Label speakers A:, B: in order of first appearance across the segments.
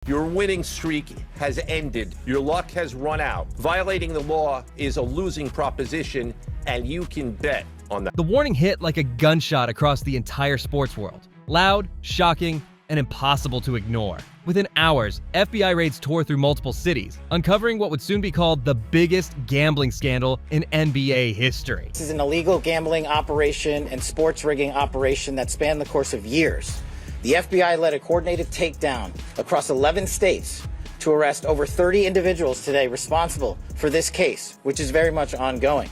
A: Your winning streak has ended. Your luck has run out. Violating the law is a losing proposition, and you can bet on that.
B: The warning hit like a gunshot across the entire sports world. Loud, shocking, and impossible to ignore. Within hours, FBI raids tore through multiple cities, uncovering what would soon be called the biggest gambling scandal in NBA history.
C: This is an illegal gambling operation and sports rigging operation that spanned the course of years. The FBI led a coordinated takedown across 11 states to arrest over 30 individuals today responsible for this case, which is very much ongoing.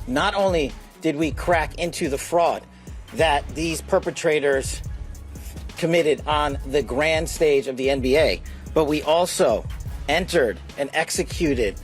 C: Not only did we crack into the fraud that these perpetrators committed on the grand stage of the NBA, but we also entered and executed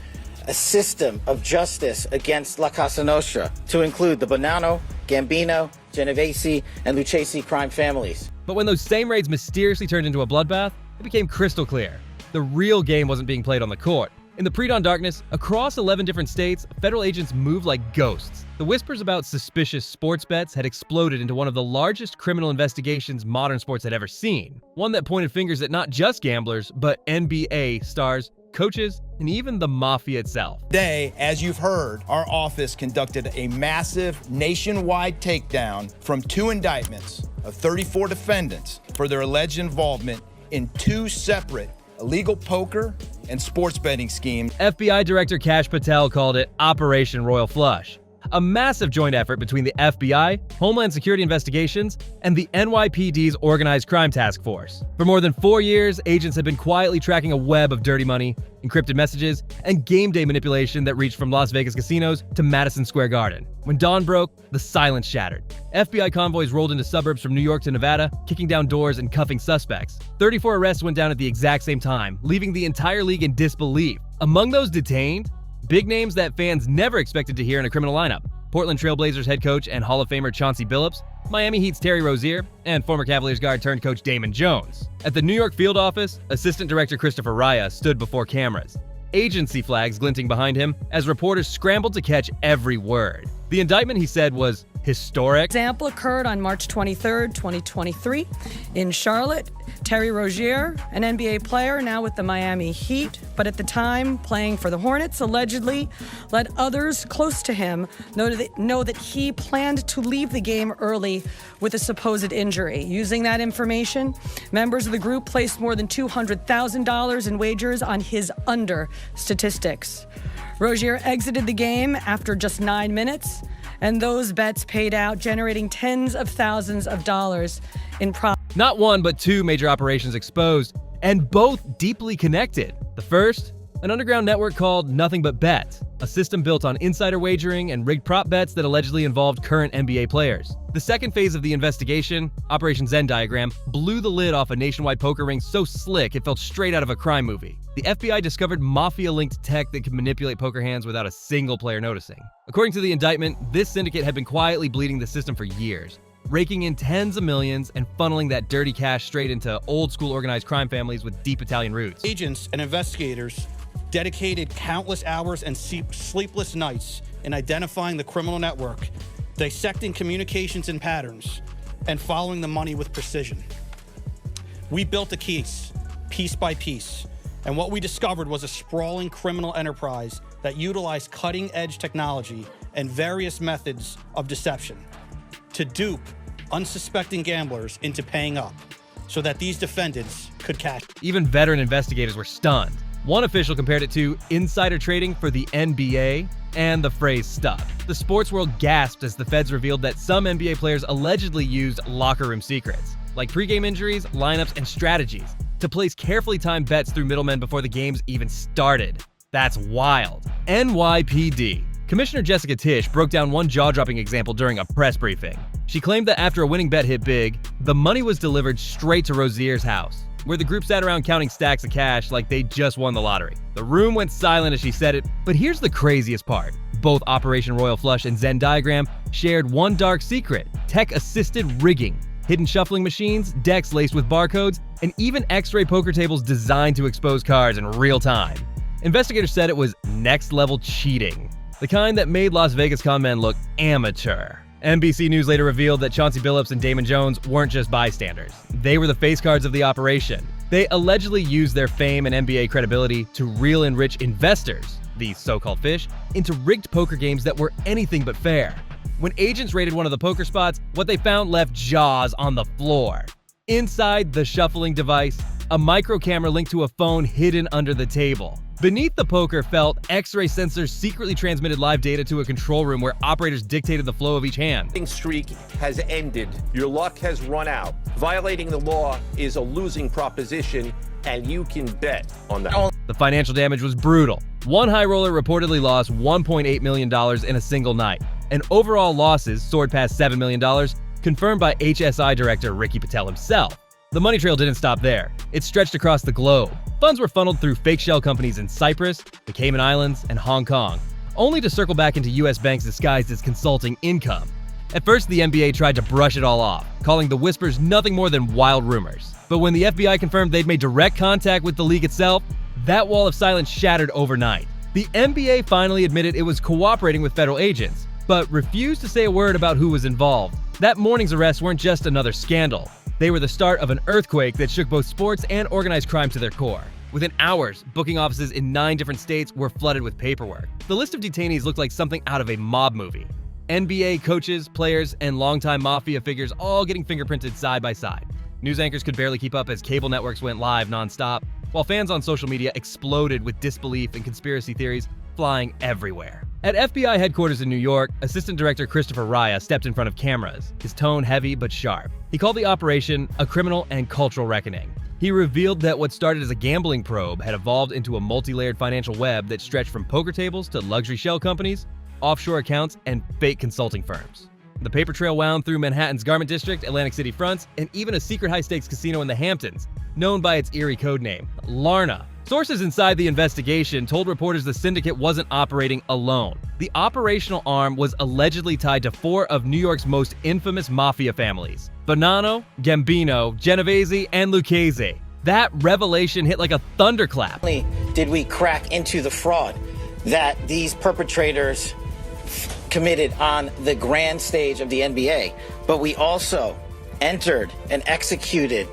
C: a system of justice against La Casa Nostra to include the Bonanno, Gambino, Genovese, and Lucchesi crime families.
B: But when those same raids mysteriously turned into a bloodbath, it became crystal clear. The real game wasn't being played on the court. In the pre-dawn darkness, across 11 different states, federal agents moved like ghosts. The whispers about suspicious sports bets had exploded into one of the largest criminal investigations modern sports had ever seen. One that pointed fingers at not just gamblers, but NBA stars, coaches, and even the mafia itself.
D: Today, as you've heard, our office conducted a massive nationwide takedown from 2 indictments of 34 defendants for their alleged involvement in 2 separate illegal poker and sports betting schemes.
B: FBI Director Kash Patel called it Operation Royal Flush, a massive joint effort between the FBI, Homeland Security Investigations, and the NYPD's Organized Crime Task Force. For more than 4 years, agents had been quietly tracking a web of dirty money, encrypted messages, and game day manipulation that reached from Las Vegas casinos to Madison Square Garden. When dawn broke, the silence shattered. FBI convoys rolled into suburbs from New York to Nevada, kicking down doors and cuffing suspects. 34 arrests went down at the exact same time, leaving the entire league in disbelief. Among those detained, big names that fans never expected to hear in a criminal lineup: Portland Trail Blazers head coach and Hall of Famer Chauncey Billups, Miami Heat's Terry Rozier, and former Cavaliers guard turned coach Damon Jones. At the New York field office, Assistant Director Christopher Raya stood before cameras, agency flags glinting behind him as reporters scrambled to catch every word. The indictment, he said, was historic.
E: Example occurred on March 23rd, 2023 in Charlotte. Terry Rozier, an NBA player now with the Miami Heat, but at the time playing for the Hornets, allegedly let others close to him know that he planned to leave the game early with a supposed injury. Using that information, members of the group placed more than $200,000 in wagers on his under statistics. Rozier exited the game after just 9 minutes, and those bets paid out, generating tens of thousands of dollars in profit.
B: Not one, but 2 major operations exposed, and both deeply connected. The first, an underground network called Nothing But Bets, a system built on insider wagering and rigged prop bets that allegedly involved current NBA players. The second phase of the investigation, Operation Venn Diagram, blew the lid off a nationwide poker ring so slick it felt straight out of a crime movie. The FBI discovered mafia-linked tech that could manipulate poker hands without a single player noticing. According to the indictment, this syndicate had been quietly bleeding the system for years, raking in tens of millions and funneling that dirty cash straight into old-school organized crime families with deep Italian roots.
F: Agents and investigators dedicated countless hours and sleepless nights in identifying the criminal network, dissecting communications and patterns, and following the money with precision. We built a case, piece by piece, and what we discovered was a sprawling criminal enterprise that utilized cutting-edge technology and various methods of deception to dupe unsuspecting gamblers into paying up so that these defendants could cash.
B: Even veteran investigators were stunned. One official compared it to insider trading for the NBA, and the phrase stuck. The sports world gasped as the feds revealed that some NBA players allegedly used locker room secrets, like pregame injuries, lineups, and strategies, to place carefully timed bets through middlemen before the games even started. That's wild. NYPD. Commissioner Jessica Tisch broke down one jaw-dropping example during a press briefing. She claimed that after a winning bet hit big, the money was delivered straight to Rozier's house, where the group sat around counting stacks of cash like they just won the lottery. The room went silent as she said it, but here's the craziest part. Both Operation Royal Flush and Venn Diagram shared one dark secret: tech-assisted rigging. Hidden shuffling machines, decks laced with barcodes, and even X-ray poker tables designed to expose cards in real time. Investigators said it was next-level cheating, the kind that made Las Vegas con men look amateur. NBC News later revealed that Chauncey Billups and Damon Jones weren't just bystanders. They were the face cards of the operation. They allegedly used their fame and NBA credibility to reel in rich investors, these so-called fish, into rigged poker games that were anything but fair. When agents raided one of the poker spots, what they found left jaws on the floor. Inside the shuffling device, a micro camera linked to a phone hidden under the table. Beneath the poker felt, X-ray sensors secretly transmitted live data to a control room where operators dictated the flow of each hand.
A: The streak has ended. Your luck has run out. Violating the law is a losing proposition, and you can bet on that.
B: The financial damage was brutal. One high roller reportedly lost $1.8 million in a single night, and overall losses soared past $7 million, confirmed by HSI director Ricky Patel himself. The money trail didn't stop there. It stretched across the globe. Funds were funneled through fake shell companies in Cyprus, the Cayman Islands, and Hong Kong, only to circle back into U.S. banks disguised as consulting income. At first, the NBA tried to brush it all off, calling the whispers nothing more than wild rumors. But when the FBI confirmed they'd made direct contact with the league itself, that wall of silence shattered overnight. The NBA finally admitted it was cooperating with federal agents, but refused to say a word about who was involved. That morning's arrests weren't just another scandal. They were the start of an earthquake that shook both sports and organized crime to their core. Within hours, booking offices in 9 different states were flooded with paperwork. The list of detainees looked like something out of a mob movie. NBA coaches, players, and longtime mafia figures all getting fingerprinted side by side. News anchors could barely keep up as cable networks went live nonstop, while fans on social media exploded with disbelief and conspiracy theories flying everywhere. At FBI headquarters in New York, Assistant Director Christopher Raya stepped in front of cameras, his tone heavy but sharp. He called the operation a criminal and cultural reckoning. He revealed that what started as a gambling probe had evolved into a multi-layered financial web that stretched from poker tables to luxury shell companies, offshore accounts, and fake consulting firms. The paper trail wound through Manhattan's Garment District, Atlantic City fronts, and even a secret high-stakes casino in the Hamptons, known by its eerie codename, Larna. Sources inside the investigation told reporters the syndicate wasn't operating alone. The operational arm was allegedly tied to 4 of New York's most infamous mafia families: Bonanno, Gambino, Genovese, and Lucchese. That revelation hit like a thunderclap.
C: Not only did we crack into the fraud that these perpetrators committed on the grand stage of the NBA, but we also entered and executed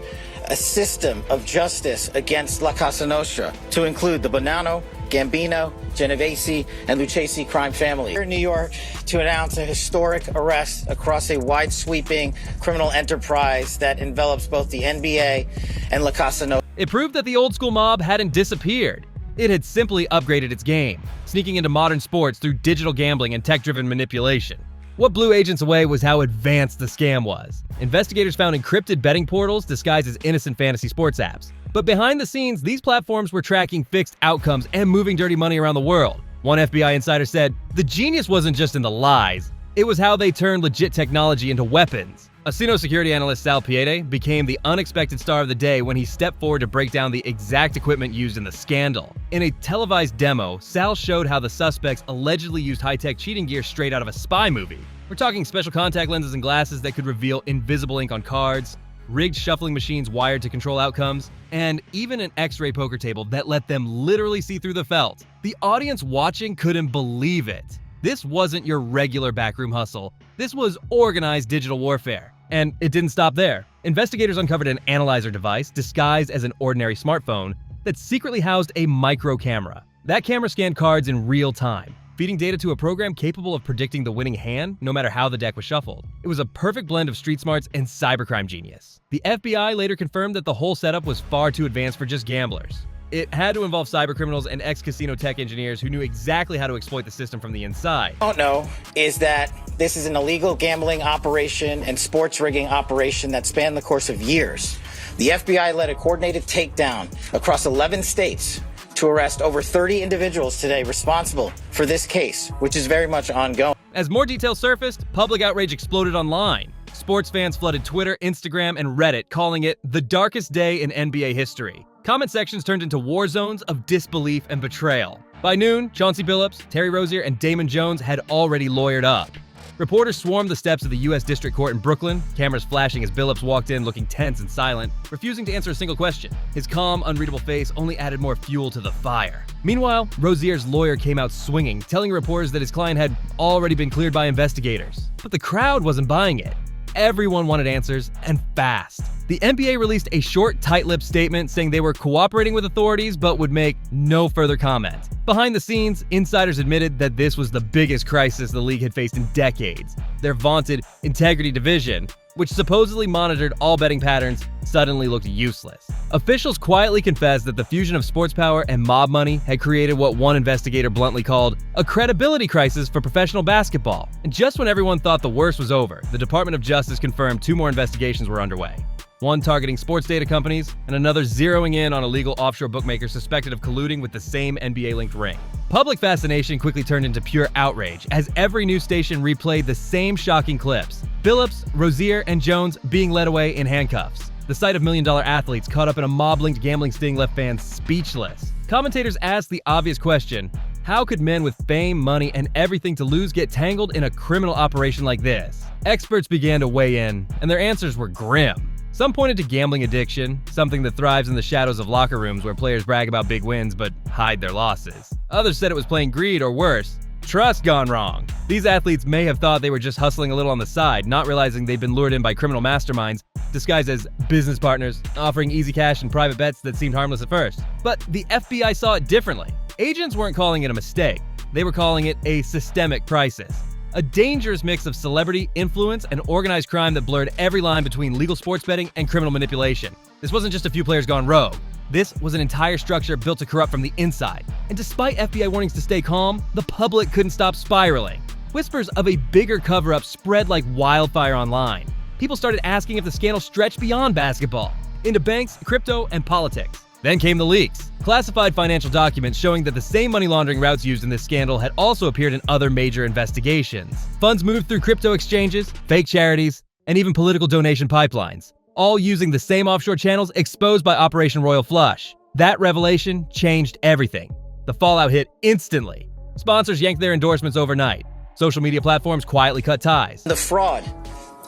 C: a system of justice against La Casa Nostra to include the Bonanno, Gambino, Genovese, and Lucchese crime family. Here in New York to announce a historic arrest across a wide-sweeping criminal enterprise that envelops both the NBA and La Casa Nostra.
B: It proved that the old-school mob hadn't disappeared. It had simply upgraded its game, sneaking into modern sports through digital gambling and tech-driven manipulation. What blew agents away was how advanced the scam was. Investigators found encrypted betting portals disguised as innocent fantasy sports apps. But behind the scenes, these platforms were tracking fixed outcomes and moving dirty money around the world. One FBI insider said, "The genius wasn't just in the lies, it was how they turned legit technology into weapons." Asino security analyst Sal Piede became the unexpected star of the day when he stepped forward to break down the exact equipment used in the scandal. In a televised demo, Sal showed how the suspects allegedly used high-tech cheating gear straight out of a spy movie. We're talking special contact lenses and glasses that could reveal invisible ink on cards, rigged shuffling machines wired to control outcomes, and even an X-ray poker table that let them literally see through the felt. The audience watching couldn't believe it. This wasn't your regular backroom hustle. This was organized digital warfare. And it didn't stop there. Investigators uncovered an analyzer device disguised as an ordinary smartphone that secretly housed a micro camera. That camera scanned cards in real time, feeding data to a program capable of predicting the winning hand no matter how the deck was shuffled. It was a perfect blend of street smarts and cybercrime genius. The FBI later confirmed that the whole setup was far too advanced for just gamblers. It had to involve cybercriminals and ex-casino tech engineers who knew exactly how to exploit the system from the inside.
C: What I don't know is that this is an illegal gambling operation and sports rigging operation that spanned the course of years. The FBI led a coordinated takedown across 11 states to arrest over 30 individuals today responsible for this case, which is very much ongoing.
B: As more details surfaced, public outrage exploded online. Sports fans flooded Twitter, Instagram, and Reddit, calling it the darkest day in NBA history. Comment sections turned into war zones of disbelief and betrayal. By noon, Chauncey Billups, Terry Rozier, and Damon Jones had already lawyered up. Reporters swarmed the steps of the U.S. District Court in Brooklyn, cameras flashing as Billups walked in looking tense and silent, refusing to answer a single question. His calm, unreadable face only added more fuel to the fire. Meanwhile, Rozier's lawyer came out swinging, telling reporters that his client had already been cleared by investigators. But the crowd wasn't buying it. Everyone wanted answers, and fast. The NBA released a short, tight-lipped statement saying they were cooperating with authorities but would make no further comment. Behind the scenes, insiders admitted that this was the biggest crisis the league had faced in decades. Their vaunted integrity division, which supposedly monitored all betting patterns, suddenly looked useless. Officials quietly confessed that the fusion of sports power and mob money had created what one investigator bluntly called a credibility crisis for professional basketball. And just when everyone thought the worst was over, the Department of Justice confirmed 2 more investigations were underway. One targeting sports data companies, and another zeroing in on illegal offshore bookmakers suspected of colluding with the same NBA-linked ring. Public fascination quickly turned into pure outrage as every news station replayed the same shocking clips. Phillips, Rozier, and Jones being led away in handcuffs. The sight of million-dollar athletes caught up in a mob-linked gambling sting left fans speechless. Commentators asked the obvious question, how could men with fame, money, and everything to lose get tangled in a criminal operation like this? Experts began to weigh in, and their answers were grim. Some pointed to gambling addiction, something that thrives in the shadows of locker rooms where players brag about big wins but hide their losses. Others said it was plain greed or worse, trust gone wrong. These athletes may have thought they were just hustling a little on the side, not realizing they'd been lured in by criminal masterminds disguised as business partners, offering easy cash and private bets that seemed harmless at first. But the FBI saw it differently. Agents weren't calling it a mistake, they were calling it a systemic crisis. A dangerous mix of celebrity, influence, and organized crime that blurred every line between legal sports betting and criminal manipulation. This wasn't just a few players gone rogue. This was an entire structure built to corrupt from the inside. And despite FBI warnings to stay calm, the public couldn't stop spiraling. Whispers of a bigger cover-up spread like wildfire online. People started asking if the scandal stretched beyond basketball, into banks, crypto, and politics. Then came the leaks. Classified financial documents showing that the same money laundering routes used in this scandal had also appeared in other major investigations. Funds moved through crypto exchanges, fake charities, and even political donation pipelines, all using the same offshore channels exposed by Operation Royal Flush. That revelation changed everything. The fallout hit instantly. Sponsors yanked their endorsements overnight. Social media platforms quietly cut ties.
C: The fraud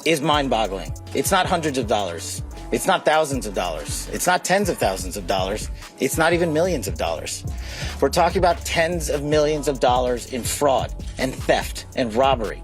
C: is mind-boggling. It's not hundreds of dollars. It's not thousands of dollars. It's not tens of thousands of dollars. It's not even millions of dollars. We're talking about tens of millions of dollars in fraud and theft and robbery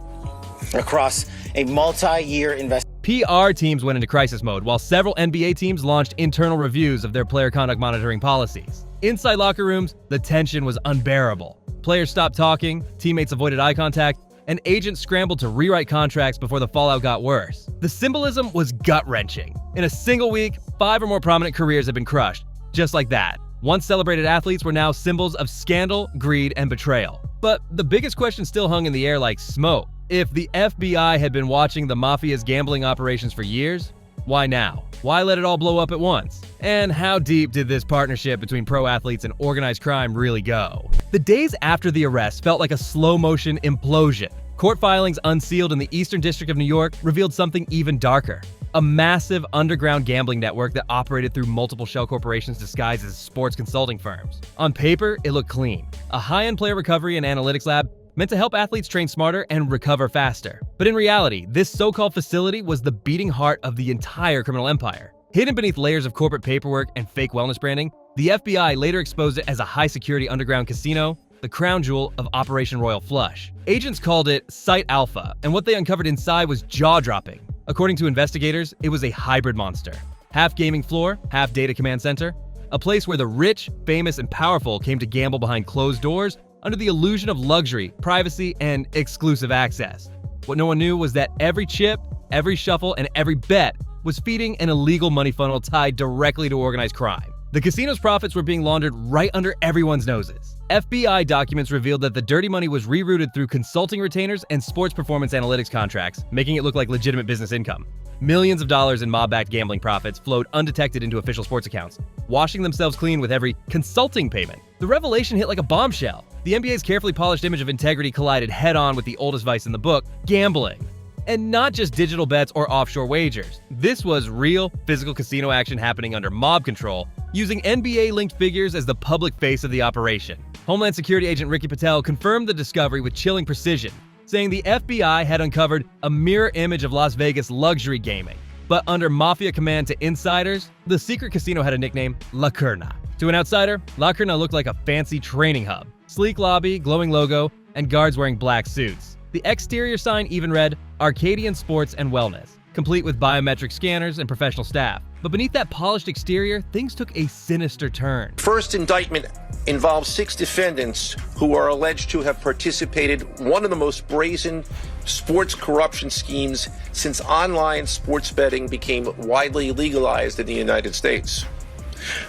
C: across a multi-year investment.
B: PR teams went into crisis mode, while several NBA teams launched internal reviews of their player conduct monitoring policies. Inside locker rooms, the tension was unbearable. Players stopped talking, teammates avoided eye contact, and agents scrambled to rewrite contracts before the fallout got worse. The symbolism was gut-wrenching. In a single week, 5 or more prominent careers had been crushed, just like that. Once celebrated athletes were now symbols of scandal, greed, and betrayal. But the biggest question still hung in the air like smoke. If the FBI had been watching the mafia's gambling operations for years, why now? Why let it all blow up at once? And how deep did this partnership between pro athletes and organized crime really go? The days after the arrest felt like a slow-motion implosion. Court filings unsealed in the Eastern District of New York revealed something even darker. A massive underground gambling network that operated through multiple shell corporations disguised as sports consulting firms. On paper, it looked clean. A high-end player recovery and analytics lab meant to help athletes train smarter and recover faster. But in reality, this so-called facility was the beating heart of the entire criminal empire. Hidden beneath layers of corporate paperwork and fake wellness branding, the FBI later exposed it as a high-security underground casino, the crown jewel of Operation Royal Flush. Agents called it Site Alpha, and what they uncovered inside was jaw-dropping. According to investigators, it was a hybrid monster. Half gaming floor, half data command center, a place where the rich, famous, and powerful came to gamble behind closed doors under the illusion of luxury, privacy, and exclusive access. What no one knew was that every chip, every shuffle, and every bet was feeding an illegal money funnel tied directly to organized crime. The casino's profits were being laundered right under everyone's noses. FBI documents revealed that the dirty money was rerouted through consulting retainers and sports performance analytics contracts, making it look like legitimate business income. Millions of dollars in mob-backed gambling profits flowed undetected into official sports accounts, washing themselves clean with every consulting payment. The revelation hit like a bombshell. The NBA's carefully polished image of integrity collided head-on with the oldest vice in the book, gambling. And not just digital bets or offshore wagers. This was real, physical casino action happening under mob control, using NBA-linked figures as the public face of the operation. Homeland Security agent Ricky Patel confirmed the discovery with chilling precision, saying the FBI had uncovered a mirror image of Las Vegas luxury gaming. But under mafia command to insiders, the secret casino had a nickname, La Curna. To an outsider, La Curna looked like a fancy training hub. Sleek lobby, glowing logo, and guards wearing black suits. The exterior sign even read, Arcadian Sports and Wellness. complete with biometric scanners and professional staff. But beneath that polished exterior, things took a sinister turn.
A: First indictment involves 6 defendants who are alleged to have participated in one of the most brazen sports corruption schemes since online sports betting became widely legalized in the United States.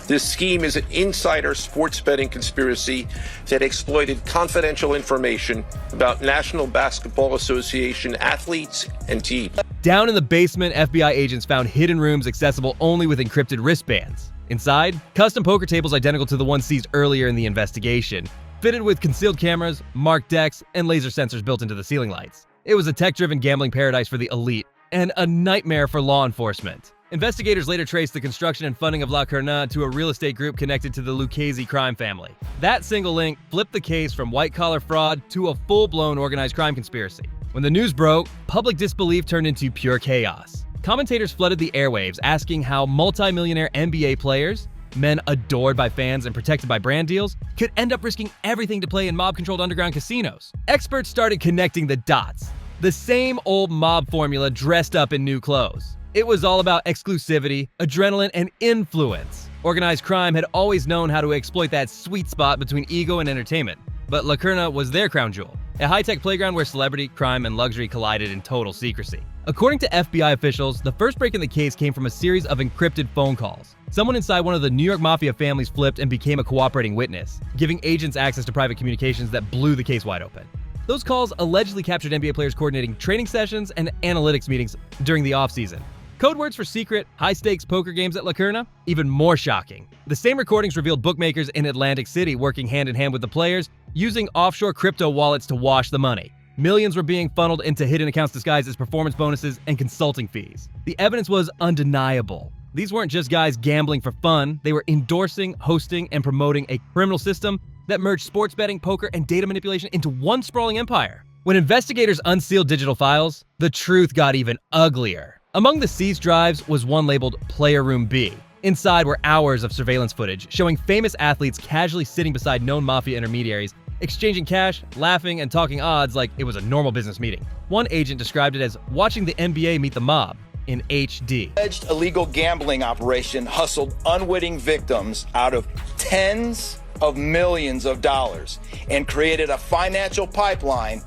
A: This scheme is an insider sports betting conspiracy that exploited confidential information about National Basketball Association athletes and teams.
B: Down in the basement, FBI agents found hidden rooms accessible only with encrypted wristbands. Inside, custom poker tables identical to the ones seized earlier in the investigation, fitted with concealed cameras, marked decks, and laser sensors built into the ceiling lights. It was a tech-driven gambling paradise for the elite, and a nightmare for law enforcement. Investigators later traced the construction and funding of La Carnade to a real estate group connected to the Lucchese crime family. That single link flipped the case from white-collar fraud to a full-blown organized crime conspiracy. When the news broke, public disbelief turned into pure chaos. Commentators flooded the airwaves asking how multi-millionaire NBA players, men adored by fans and protected by brand deals, could end up risking everything to play in mob-controlled underground casinos. Experts started connecting the dots. The same old mob formula dressed up in new clothes. It was all about exclusivity, adrenaline, and influence. Organized crime had always known how to exploit that sweet spot between ego and entertainment, but La Carnade was their crown jewel, a high-tech playground where celebrity, crime, and luxury collided in total secrecy. According to FBI officials, the first break in the case came from a series of encrypted phone calls. Someone inside one of the New York Mafia families flipped and became a cooperating witness, giving agents access to private communications that blew the case wide open. Those calls allegedly captured NBA players coordinating training sessions and analytics meetings during the offseason. Code words for secret, high-stakes poker games at La Carnade? Even more shocking. The same recordings revealed bookmakers in Atlantic City working hand-in-hand with the players, using offshore crypto wallets to wash the money. Millions were being funneled into hidden accounts disguised as performance bonuses and consulting fees. The evidence was undeniable. These weren't just guys gambling for fun, they were endorsing, hosting, and promoting a criminal system that merged sports betting, poker, and data manipulation into one sprawling empire. When investigators unsealed digital files, the truth got even uglier. Among the seized drives was one labeled Player Room B. Inside were hours of surveillance footage showing famous athletes casually sitting beside known mafia intermediaries, exchanging cash, laughing, and talking odds like it was a normal business meeting. One agent described it as watching the NBA meet the mob in HD.
D: Alleged illegal gambling operation hustled unwitting victims out of tens of millions of dollars and created a financial pipeline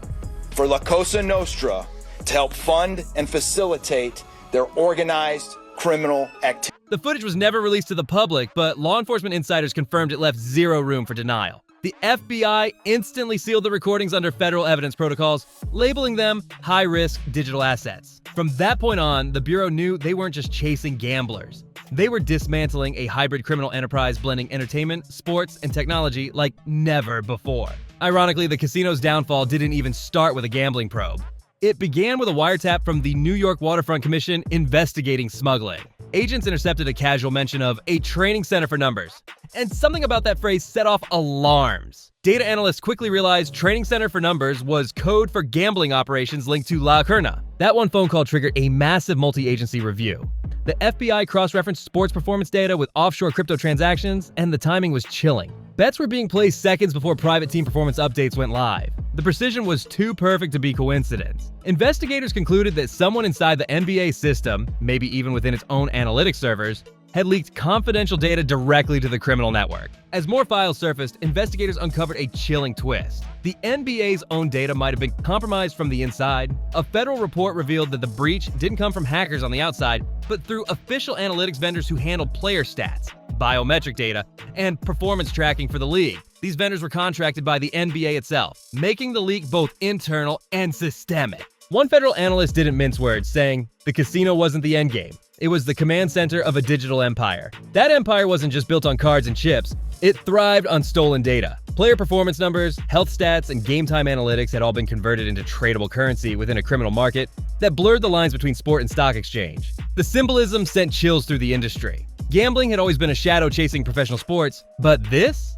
D: for La Cosa Nostra to help fund and facilitate their organized criminal activity.
B: The footage was never released to the public, but law enforcement insiders confirmed it left zero room for denial. The FBI instantly sealed the recordings under federal evidence protocols, labeling them high-risk digital assets. From that point on, the Bureau knew they weren't just chasing gamblers. They were dismantling a hybrid criminal enterprise blending entertainment, sports, and technology like never before. Ironically, the casino's downfall didn't even start with a gambling probe. It began with a wiretap from the New York Waterfront Commission investigating smuggling. Agents intercepted a casual mention of a training center for numbers, and something about that phrase set off alarms. Data analysts quickly realized training center for numbers was code for gambling operations linked to La Carnade. That one phone call triggered a massive multi-agency review. The FBI cross-referenced sports performance data with offshore crypto transactions, and the timing was chilling. Bets were being placed seconds before private team performance updates went live. The precision was too perfect to be coincidence. Investigators concluded that someone inside the NBA system, maybe even within its own analytics servers, had leaked confidential data directly to the criminal network. As more files surfaced, investigators uncovered a chilling twist. The NBA's own data might have been compromised from the inside. A federal report revealed that the breach didn't come from hackers on the outside, but through official analytics vendors who handled player stats, biometric data, and performance tracking for the league. These vendors were contracted by the NBA itself, making the leak both internal and systemic. One federal analyst didn't mince words, saying, the casino wasn't the endgame. It was the command center of a digital empire. That empire wasn't just built on cards and chips. It thrived on stolen data. Player performance numbers, health stats, and game time analytics had all been converted into tradable currency within a criminal market that blurred the lines between sport and stock exchange. The symbolism sent chills through the industry. Gambling had always been a shadow chasing professional sports, but this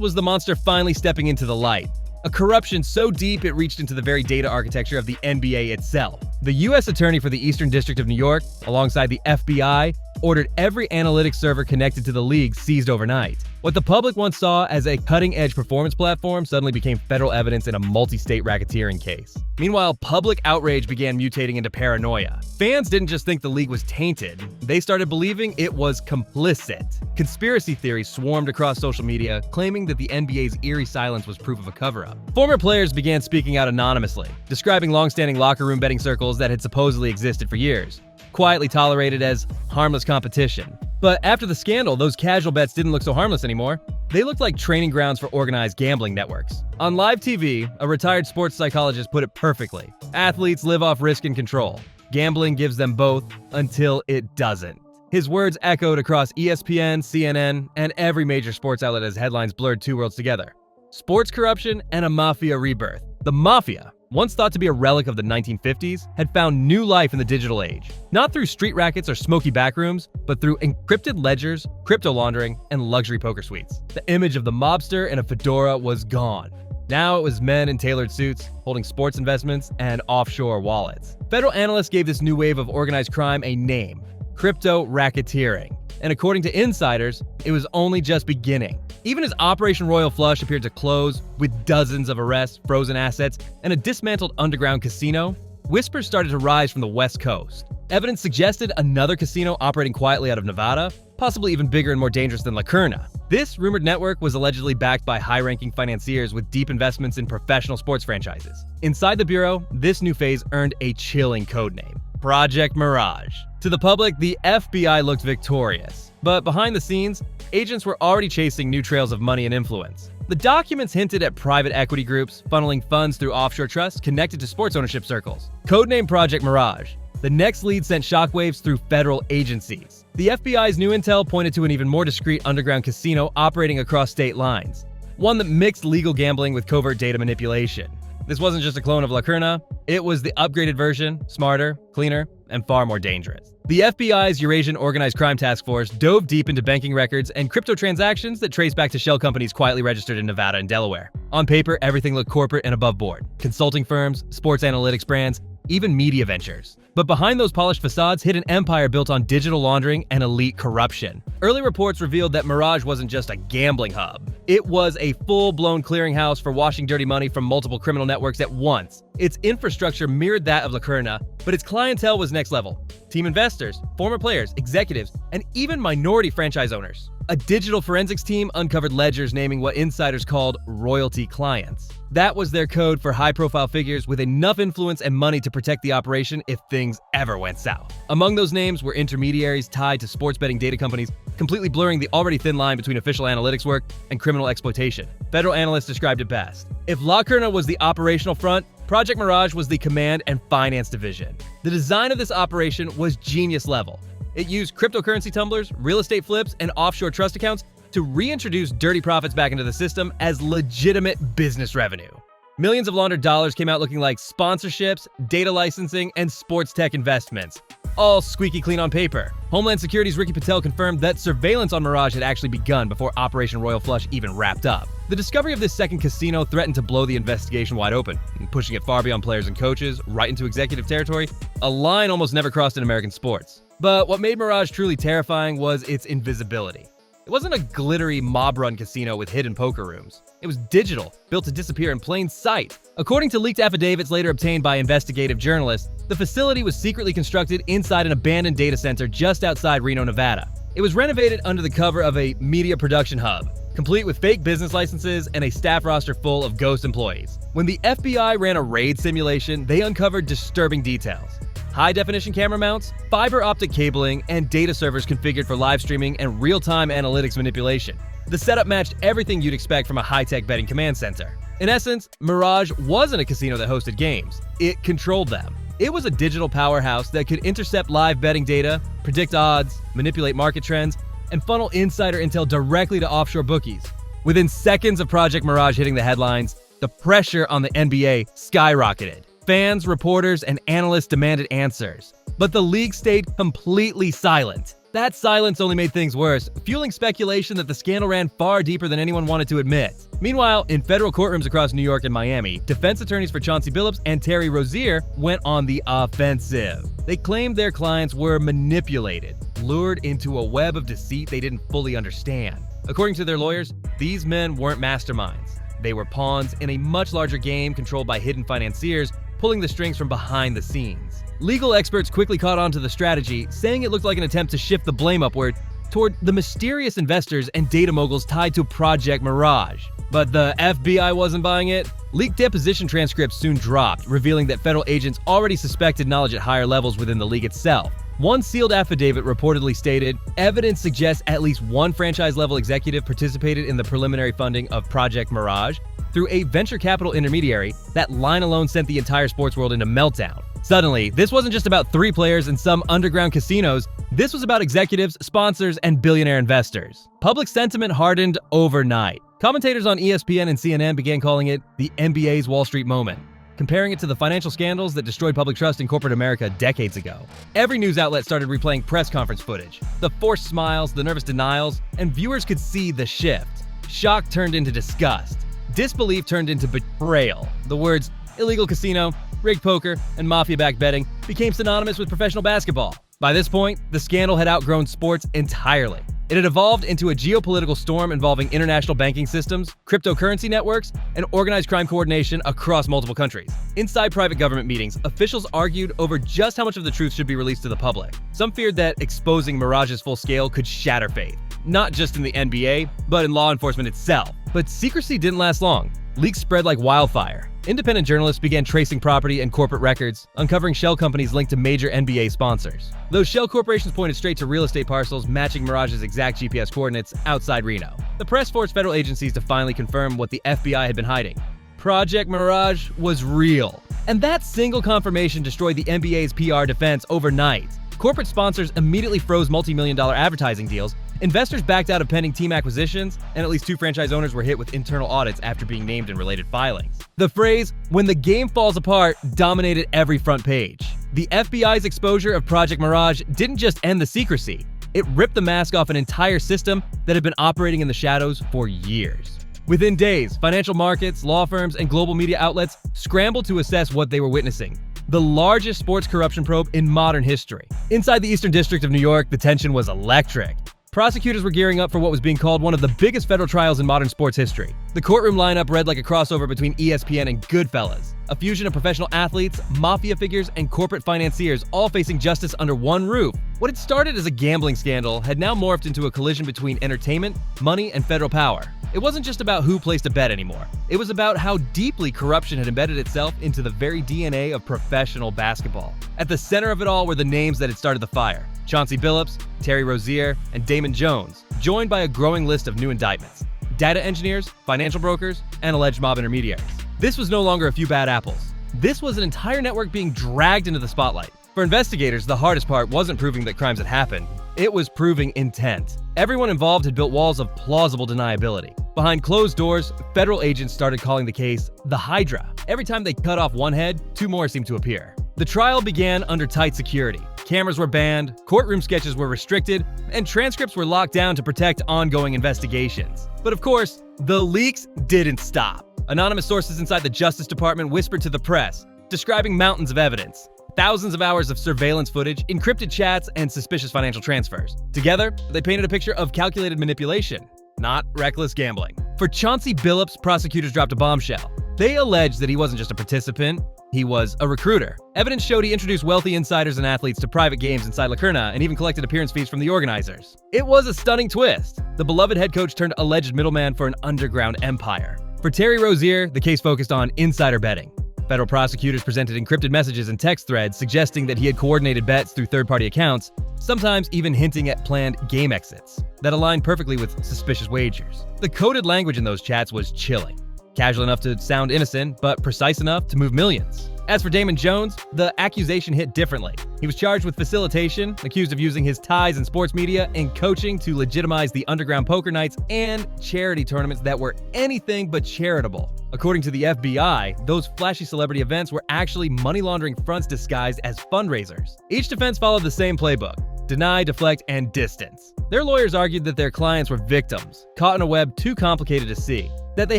B: was the monster finally stepping into the light. A corruption so deep it reached into the very data architecture of the NBA itself. The U.S. Attorney for the Eastern District of New York, alongside the FBI, ordered every analytics server connected to the league seized overnight. What the public once saw as a cutting-edge performance platform suddenly became federal evidence in a multi-state racketeering case. Meanwhile, public outrage began mutating into paranoia. Fans didn't just think the league was tainted, they started believing it was complicit. Conspiracy theories swarmed across social media, claiming that the NBA's eerie silence was proof of a cover-up. Former players began speaking out anonymously, describing long-standing locker room betting circles that had supposedly existed for years, quietly tolerated as harmless competition. But after the scandal, those casual bets didn't look so harmless anymore. They looked like training grounds for organized gambling networks. On live TV, a retired sports psychologist put it perfectly. Athletes live off risk and control. Gambling gives them both until it doesn't. His words echoed across ESPN, CNN, and every major sports outlet as headlines blurred two worlds together: sports corruption and a mafia rebirth. The mafia, once thought to be a relic of the 1950s, had found new life in the digital age. Not through street rackets or smoky backrooms, but through encrypted ledgers, crypto laundering, and luxury poker suites. The image of the mobster in a fedora was gone. Now it was men in tailored suits, holding sports investments and offshore wallets. Federal analysts gave this new wave of organized crime a name: crypto racketeering. And according to insiders, it was only just beginning. Even as Operation Royal Flush appeared to close, with dozens of arrests, frozen assets, and a dismantled underground casino, whispers started to rise from the West Coast. Evidence suggested another casino operating quietly out of Nevada, possibly even bigger and more dangerous than La Curna. This rumored network was allegedly backed by high-ranking financiers with deep investments in professional sports franchises. Inside the bureau, this new phase earned a chilling codename: Project Mirage. To the public, the FBI looked victorious. But behind the scenes, agents were already chasing new trails of money and influence. The documents hinted at private equity groups funneling funds through offshore trusts connected to sports ownership circles. Codename Project Mirage, the next lead sent shockwaves through federal agencies. The FBI's new intel pointed to an even more discreet underground casino operating across state lines, one that mixed legal gambling with covert data manipulation. This wasn't just a clone of La Curna, it was the upgraded version, smarter, cleaner, and far more dangerous. The FBI's Eurasian Organized Crime Task Force dove deep into banking records and crypto transactions that trace back to shell companies quietly registered in Nevada and Delaware. On paper, everything looked corporate and above board: consulting firms, sports analytics brands, even media ventures. But behind those polished facades hid an empire built on digital laundering and elite corruption. Early reports revealed that Mirage wasn't just a gambling hub. It was a full-blown clearinghouse for washing dirty money from multiple criminal networks at once. Its infrastructure mirrored that of La Curna, but its clientele was next level: team investors, former players, executives, and even minority franchise owners. A digital forensics team uncovered ledgers naming what insiders called royalty clients. That was their code for high-profile figures with enough influence and money to protect the operation if things ever went south. Among those names were intermediaries tied to sports betting data companies, completely blurring the already thin line between official analytics work and criminal exploitation. Federal analysts described it best: if La Curna was the operational front, Project Mirage was the command and finance division. The design of this operation was genius level. It used cryptocurrency tumblers, real estate flips, and offshore trust accounts to reintroduce dirty profits back into the system as legitimate business revenue. Millions of laundered dollars came out looking like sponsorships, data licensing, and sports tech investments, all squeaky clean on paper. Homeland Security's Ricky Patel confirmed that surveillance on Mirage had actually begun before Operation Royal Flush even wrapped up. The discovery of this second casino threatened to blow the investigation wide open, pushing it far beyond players and coaches, right into executive territory, a line almost never crossed in American sports. But what made Mirage truly terrifying was its invisibility. It wasn't a glittery mob-run casino with hidden poker rooms. It was digital, built to disappear in plain sight. According to leaked affidavits later obtained by investigative journalists, the facility was secretly constructed inside an abandoned data center just outside Reno, Nevada. It was renovated under the cover of a media production hub, complete with fake business licenses and a staff roster full of ghost employees. When the FBI ran a raid simulation, they uncovered disturbing details: high-definition camera mounts, fiber optic cabling, and data servers configured for live streaming and real-time analytics manipulation. The setup matched everything you'd expect from a high-tech betting command center. In essence, Mirage wasn't a casino that hosted games. It controlled them. It was a digital powerhouse that could intercept live betting data, predict odds, manipulate market trends, and funnel insider intel directly to offshore bookies. Within seconds of Project Mirage hitting the headlines, the pressure on the NBA skyrocketed. Fans, reporters, and analysts demanded answers. But the league stayed completely silent. That silence only made things worse, fueling speculation that the scandal ran far deeper than anyone wanted to admit. Meanwhile, in federal courtrooms across New York and Miami, defense attorneys for Chauncey Billups and Terry Rozier went on the offensive. They claimed their clients were manipulated, lured into a web of deceit they didn't fully understand. According to their lawyers, these men weren't masterminds. They were pawns in a much larger game controlled by hidden financiers, pulling the strings from behind the scenes. Legal experts quickly caught on to the strategy, saying it looked like an attempt to shift the blame upward toward the mysterious investors and data moguls tied to Project Mirage. But the FBI wasn't buying it. Leaked deposition transcripts soon dropped, revealing that federal agents already suspected knowledge at higher levels within the league itself. One sealed affidavit reportedly stated, evidence suggests at least one franchise-level executive participated in the preliminary funding of Project Mirage through a venture capital intermediary. That line alone sent the entire sports world into meltdown. Suddenly, this wasn't just about 3 players in some underground casinos. This was about executives, sponsors, and billionaire investors. Public sentiment hardened overnight. Commentators on ESPN and CNN began calling it the NBA's Wall Street moment, comparing it to the financial scandals that destroyed public trust in corporate America decades ago. Every news outlet started replaying press conference footage. The forced smiles, the nervous denials, and viewers could see the shift. Shock turned into disgust. Disbelief turned into betrayal. The words illegal casino, rigged poker, and mafia-backed betting became synonymous with professional basketball. By this point, the scandal had outgrown sports entirely. It had evolved into a geopolitical storm involving international banking systems, cryptocurrency networks, and organized crime coordination across multiple countries. Inside private government meetings, officials argued over just how much of the truth should be released to the public. Some feared that exposing Mirage's full scale could shatter faith, not just in the NBA, but in law enforcement itself. But secrecy didn't last long. Leaks spread like wildfire. Independent journalists began tracing property and corporate records, uncovering shell companies linked to major NBA sponsors. Those shell corporations pointed straight to real estate parcels matching Mirage's exact GPS coordinates outside Reno. The press forced federal agencies to finally confirm what the FBI had been hiding. Project Mirage was real. And that single confirmation destroyed the NBA's PR defense overnight. Corporate sponsors immediately froze multi-million-dollar advertising deals, investors backed out of pending team acquisitions, and at least 2 franchise owners were hit with internal audits after being named in related filings. The phrase, "when the game falls apart," dominated every front page. The FBI's exposure of Project Mirage didn't just end the secrecy, it ripped the mask off an entire system that had been operating in the shadows for years. Within days, financial markets, law firms, and global media outlets scrambled to assess what they were witnessing. The largest sports corruption probe in modern history. Inside the Eastern District of New York, the tension was electric. Prosecutors were gearing up for what was being called one of the biggest federal trials in modern sports history. The courtroom lineup read like a crossover between ESPN and Goodfellas, a fusion of professional athletes, mafia figures, and corporate financiers all facing justice under one roof. What had started as a gambling scandal had now morphed into a collision between entertainment, money, and federal power. It wasn't just about who placed a bet anymore. It was about how deeply corruption had embedded itself into the very DNA of professional basketball. At the center of it all were the names that had started the fire: Chauncey Billups, Terry Rozier, and Damon Jones, joined by a growing list of new indictments: data engineers, financial brokers, and alleged mob intermediaries. This was no longer a few bad apples. This was an entire network being dragged into the spotlight. For investigators, the hardest part wasn't proving that crimes had happened. It was proving intent. Everyone involved had built walls of plausible deniability. Behind closed doors, federal agents started calling the case the Hydra. Every time they cut off one head, 2 more seemed to appear. The trial began under tight security. Cameras were banned, courtroom sketches were restricted, and transcripts were locked down to protect ongoing investigations. But of course, the leaks didn't stop. Anonymous sources inside the Justice Department whispered to the press, describing mountains of evidence. Thousands of hours of surveillance footage, encrypted chats, and suspicious financial transfers. Together, they painted a picture of calculated manipulation, not reckless gambling. For Chauncey Billups, prosecutors dropped a bombshell. They alleged that he wasn't just a participant, he was a recruiter. Evidence showed he introduced wealthy insiders and athletes to private games inside La Curna and even collected appearance fees from the organizers. It was a stunning twist. The beloved head coach turned alleged middleman for an underground empire. For Terry Rozier, the case focused on insider betting. Federal prosecutors presented encrypted messages and text threads suggesting that he had coordinated bets through third-party accounts, sometimes even hinting at planned game exits that aligned perfectly with suspicious wagers. The coded language in those chats was chilling. Casual enough to sound innocent, but precise enough to move millions. As for Damon Jones, the accusation hit differently. He was charged with facilitation, accused of using his ties in sports media and coaching to legitimize the underground poker nights and charity tournaments that were anything but charitable. According to the FBI, those flashy celebrity events were actually money laundering fronts disguised as fundraisers. Each defense followed the same playbook. deny, deflect, and distance. Their lawyers argued that their clients were victims, caught in a web too complicated to see, that they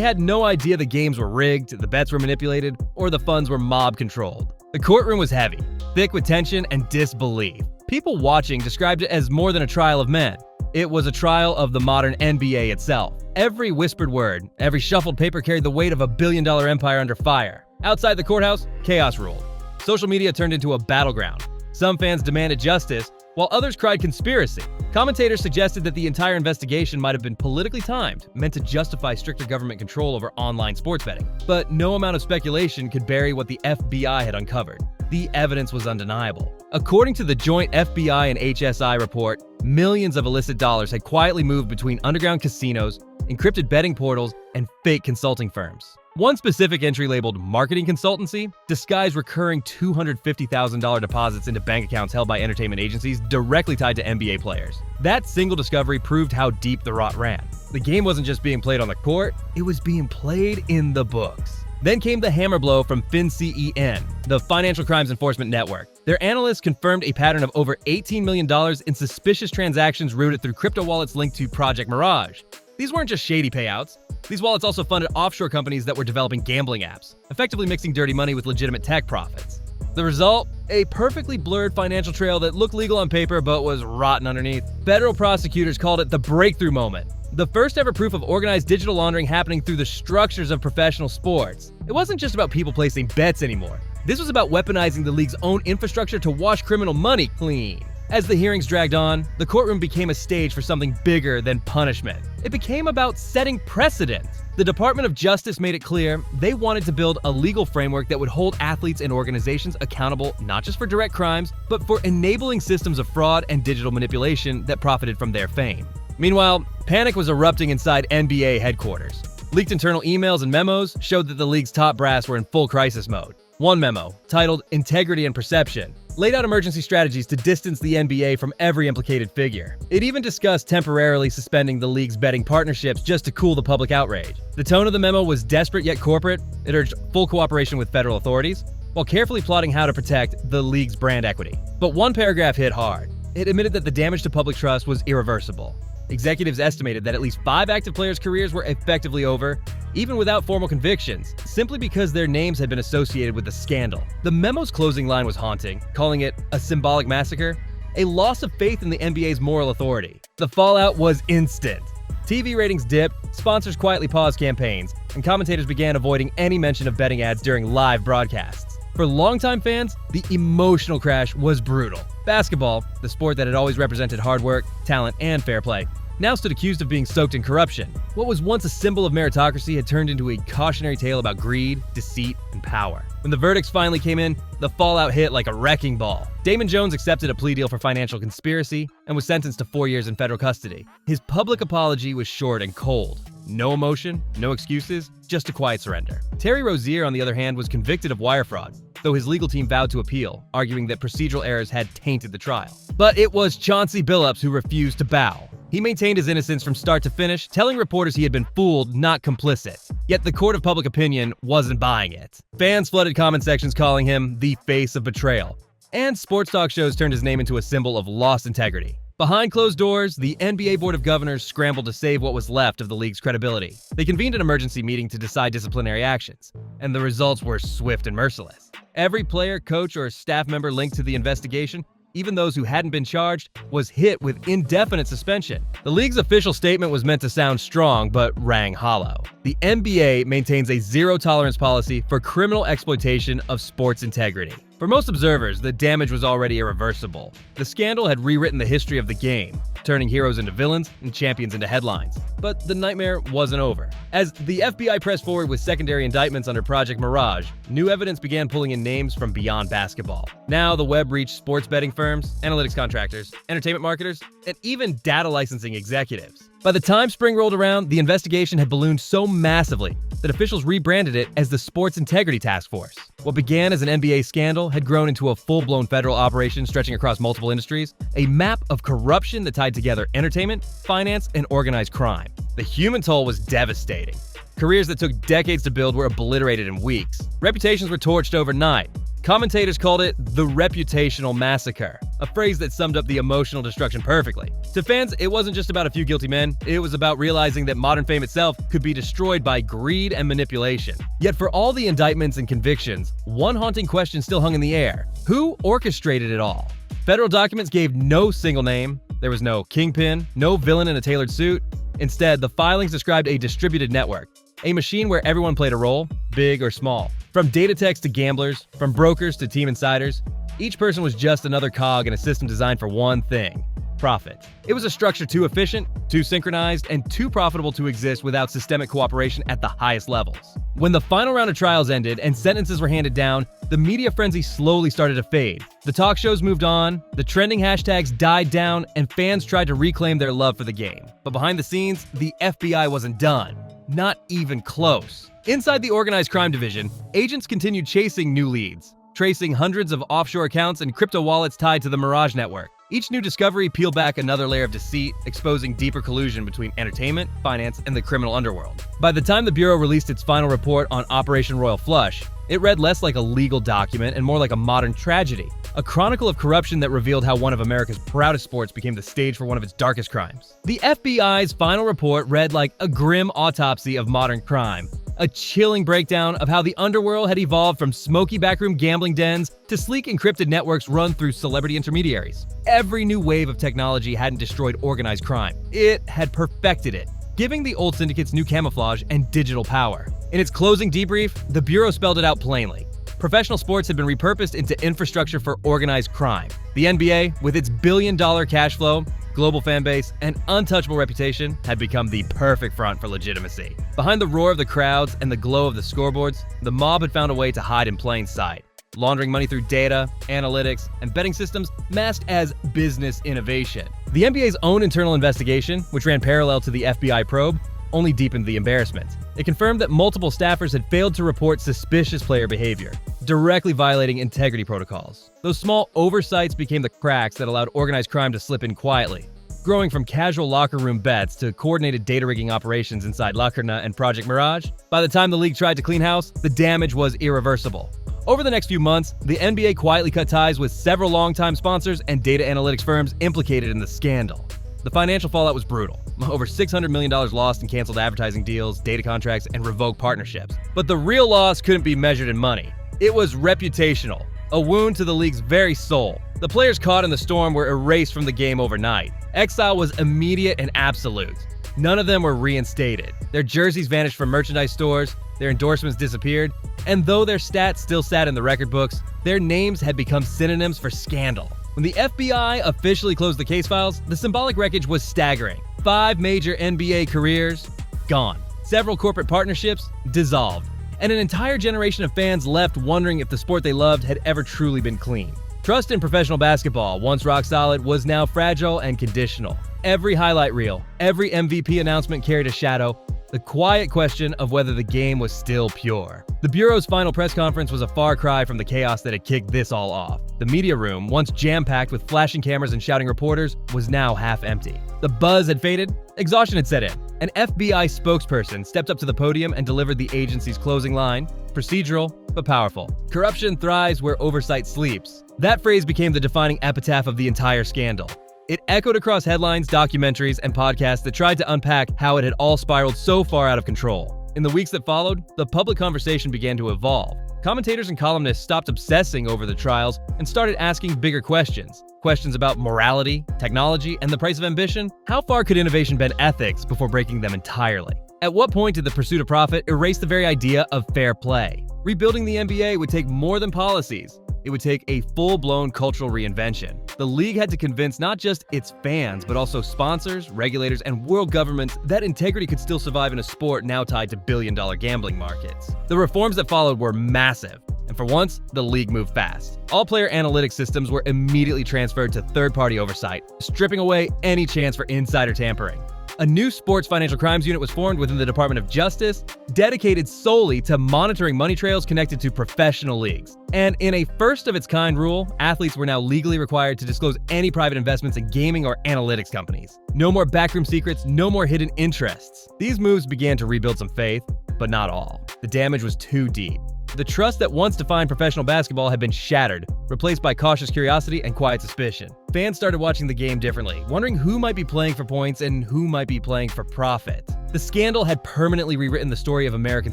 B: had no idea the games were rigged, the bets were manipulated, or the funds were mob-controlled. The courtroom was heavy, thick with tension and disbelief. People watching described it as more than a trial of men. It was a trial of the modern NBA itself. Every whispered word, every shuffled paper carried the weight of a billion-dollar empire under fire. Outside the courthouse, chaos ruled. Social media turned into a battleground. Some fans demanded justice, while others cried conspiracy. Commentators suggested that the entire investigation might have been politically timed, meant to justify stricter government control over online sports betting. But no amount of speculation could bury what the FBI had uncovered. The evidence was undeniable. According to the joint FBI and HSI report, millions of illicit dollars had quietly moved between underground casinos, encrypted betting portals, and fake consulting firms. One specific entry labeled marketing consultancy disguised recurring $250,000 deposits into bank accounts held by entertainment agencies directly tied to NBA players. That single discovery proved how deep the rot ran. The game wasn't just being played on the court, it was being played in the books. Then came the hammer blow from FinCEN, the Financial Crimes Enforcement Network. Their analysts confirmed a pattern of over $18 million in suspicious transactions routed through crypto wallets linked to Project Mirage. These weren't just shady payouts. These wallets also funded offshore companies that were developing gambling apps, effectively mixing dirty money with legitimate tech profits. The result? A perfectly blurred financial trail that looked legal on paper but was rotten underneath. Federal prosecutors called it the breakthrough moment. The first ever proof of organized digital laundering happening through the structures of professional sports. It wasn't just about people placing bets anymore. This was about weaponizing the league's own infrastructure to wash criminal money clean. As the hearings dragged on, the courtroom became a stage for something bigger than punishment. It became about setting precedent. The Department of Justice made it clear they wanted to build a legal framework that would hold athletes and organizations accountable not just for direct crimes, but for enabling systems of fraud and digital manipulation that profited from their fame. Meanwhile, panic was erupting inside NBA headquarters. Leaked internal emails and memos showed that the league's top brass were in full crisis mode. One memo, titled Integrity and Perception, laid out emergency strategies to distance the NBA from every implicated figure. It even discussed temporarily suspending the league's betting partnerships just to cool the public outrage. The tone of the memo was desperate yet corporate. It urged full cooperation with federal authorities, while carefully plotting how to protect the league's brand equity. But one paragraph hit hard. It admitted that the damage to public trust was irreversible. Executives estimated that at least 5 active players' careers were effectively over, even without formal convictions, simply because their names had been associated with the scandal. The memo's closing line was haunting, calling it a symbolic massacre, a loss of faith in the NBA's moral authority. The fallout was instant. TV ratings dipped, sponsors quietly paused campaigns, and commentators began avoiding any mention of betting ads during live broadcasts. For longtime fans, the emotional crash was brutal. Basketball, the sport that had always represented hard work, talent, and fair play, now stood accused of being soaked in corruption. What was once a symbol of meritocracy had turned into a cautionary tale about greed, deceit, and power. When the verdicts finally came in, the fallout hit like a wrecking ball. Damon Jones accepted a plea deal for financial conspiracy and was sentenced to 4 years in federal custody. His public apology was short and cold. No emotion, no excuses, just a quiet surrender. Terry Rozier, on the other hand, was convicted of wire fraud, though his legal team vowed to appeal, arguing that procedural errors had tainted the trial. But it was Chauncey Billups who refused to bow. He maintained his innocence from start to finish, telling reporters he had been fooled, not complicit. Yet the court of public opinion wasn't buying it. Fans flooded comment sections calling him the face of betrayal. And sports talk shows turned his name into a symbol of lost integrity. Behind closed doors, the NBA Board of Governors scrambled to save what was left of the league's credibility. They convened an emergency meeting to decide disciplinary actions, and the results were swift and merciless. Every player, coach, or staff member linked to the investigation, even those who hadn't been charged, was hit with indefinite suspension. The league's official statement was meant to sound strong, but rang hollow. The NBA maintains a zero-tolerance policy for criminal exploitation of sports integrity. For most observers, the damage was already irreversible. The scandal had rewritten the history of the game, turning heroes into villains and champions into headlines. But the nightmare wasn't over. As the FBI pressed forward with secondary indictments under Project Mirage, new evidence began pulling in names from beyond basketball. Now the web reached sports betting firms, analytics contractors, entertainment marketers, and even data licensing executives. By the time spring rolled around, the investigation had ballooned so massively that officials rebranded it as the Sports Integrity Task Force. What began as an NBA scandal had grown into a full-blown federal operation stretching across multiple industries, a map of corruption that tied together entertainment, finance, and organized crime. The human toll was devastating. Careers that took decades to build were obliterated in weeks. Reputations were torched overnight. Commentators called it the reputational massacre, a phrase that summed up the emotional destruction perfectly. To fans, it wasn't just about a few guilty men, it was about realizing that modern fame itself could be destroyed by greed and manipulation. Yet for all the indictments and convictions, one haunting question still hung in the air. Who orchestrated it all? Federal documents gave no single name. There was no kingpin, no villain in a tailored suit. Instead, the filings described a distributed network, a machine where everyone played a role, big or small. From data techs to gamblers, from brokers to team insiders, each person was just another cog in a system designed for one thing: profit. It was a structure too efficient, too synchronized, and too profitable to exist without systemic cooperation at the highest levels. When the final round of trials ended and sentences were handed down, the media frenzy slowly started to fade. The talk shows moved on, the trending hashtags died down, and fans tried to reclaim their love for the game. But behind the scenes, the FBI wasn't done. Not even close. Inside the organized crime division, agents continued chasing new leads, tracing hundreds of offshore accounts and crypto wallets tied to the Mirage network. Each new discovery peeled back another layer of deceit, exposing deeper collusion between entertainment, finance, and the criminal underworld. By the time the Bureau released its final report on Operation Royal Flush, it read less like a legal document and more like a modern tragedy, a chronicle of corruption that revealed how one of America's proudest sports became the stage for one of its darkest crimes. The FBI's final report read like a grim autopsy of modern crime, a chilling breakdown of how the underworld had evolved from smoky backroom gambling dens to sleek encrypted networks run through celebrity intermediaries. Every new wave of technology hadn't destroyed organized crime. It had perfected it, giving the old syndicates new camouflage and digital power. In its closing debrief, the Bureau spelled it out plainly. Professional sports had been repurposed into infrastructure for organized crime. The NBA, with its billion-dollar cash flow, global fan base, and untouchable reputation, had become the perfect front for legitimacy. Behind the roar of the crowds and the glow of the scoreboards, the mob had found a way to hide in plain sight, laundering money through data, analytics, and betting systems masked as business innovation. The NBA's own internal investigation, which ran parallel to the FBI probe, only deepened the embarrassment. It confirmed that multiple staffers had failed to report suspicious player behavior, directly violating integrity protocols. Those small oversights became the cracks that allowed organized crime to slip in quietly, growing from casual locker room bets to coordinated data rigging operations inside Lacerna and Project Mirage. By the time the league tried to clean house, the damage was irreversible. Over the next few months, the NBA quietly cut ties with several longtime sponsors and data analytics firms implicated in the scandal. The financial fallout was brutal. Over $600 million lost in canceled advertising deals, data contracts, and revoked partnerships. But the real loss couldn't be measured in money. It was reputational, a wound to the league's very soul. The players caught in the storm were erased from the game overnight. Exile was immediate and absolute. None of them were reinstated. Their jerseys vanished from merchandise stores, their endorsements disappeared, and though their stats still sat in the record books, their names had become synonyms for scandal. When the FBI officially closed the case files, the symbolic wreckage was staggering. 5 major NBA careers, gone. Several corporate partnerships, dissolved. And an entire generation of fans left wondering if the sport they loved had ever truly been clean. Trust in professional basketball, once rock solid, was now fragile and conditional. Every highlight reel, every MVP announcement carried a shadow, the quiet question of whether the game was still pure. The Bureau's final press conference was a far cry from the chaos that had kicked this all off. The media room, once jam-packed with flashing cameras and shouting reporters, was now half empty. The buzz had faded, exhaustion had set in. An FBI spokesperson stepped up to the podium and delivered the agency's closing line, procedural but powerful. Corruption thrives where oversight sleeps. That phrase became the defining epitaph of the entire scandal. It echoed across headlines, documentaries, and podcasts that tried to unpack how it had all spiraled so far out of control. In the weeks that followed, the public conversation began to evolve. Commentators and columnists stopped obsessing over the trials and started asking bigger questions. Questions about morality, technology, and the price of ambition. How far could innovation bend ethics before breaking them entirely? At what point did the pursuit of profit erase the very idea of fair play? Rebuilding the NBA would take more than policies. It would take a full-blown cultural reinvention. The league had to convince not just its fans, but also sponsors, regulators, and world governments that integrity could still survive in a sport now tied to billion-dollar gambling markets. The reforms that followed were massive, and for once, the league moved fast. All player analytics systems were immediately transferred to third-party oversight, stripping away any chance for insider tampering. A new sports financial crimes unit was formed within the Department of Justice, dedicated solely to monitoring money trails connected to professional leagues. And in a first-of-its-kind rule, athletes were now legally required to disclose any private investments in gaming or analytics companies. No more backroom secrets, no more hidden interests. These moves began to rebuild some faith, but not all. The damage was too deep. The trust that once defined professional basketball had been shattered, replaced by cautious curiosity and quiet suspicion. Fans started watching the game differently, wondering who might be playing for points and who might be playing for profit. The scandal had permanently rewritten the story of American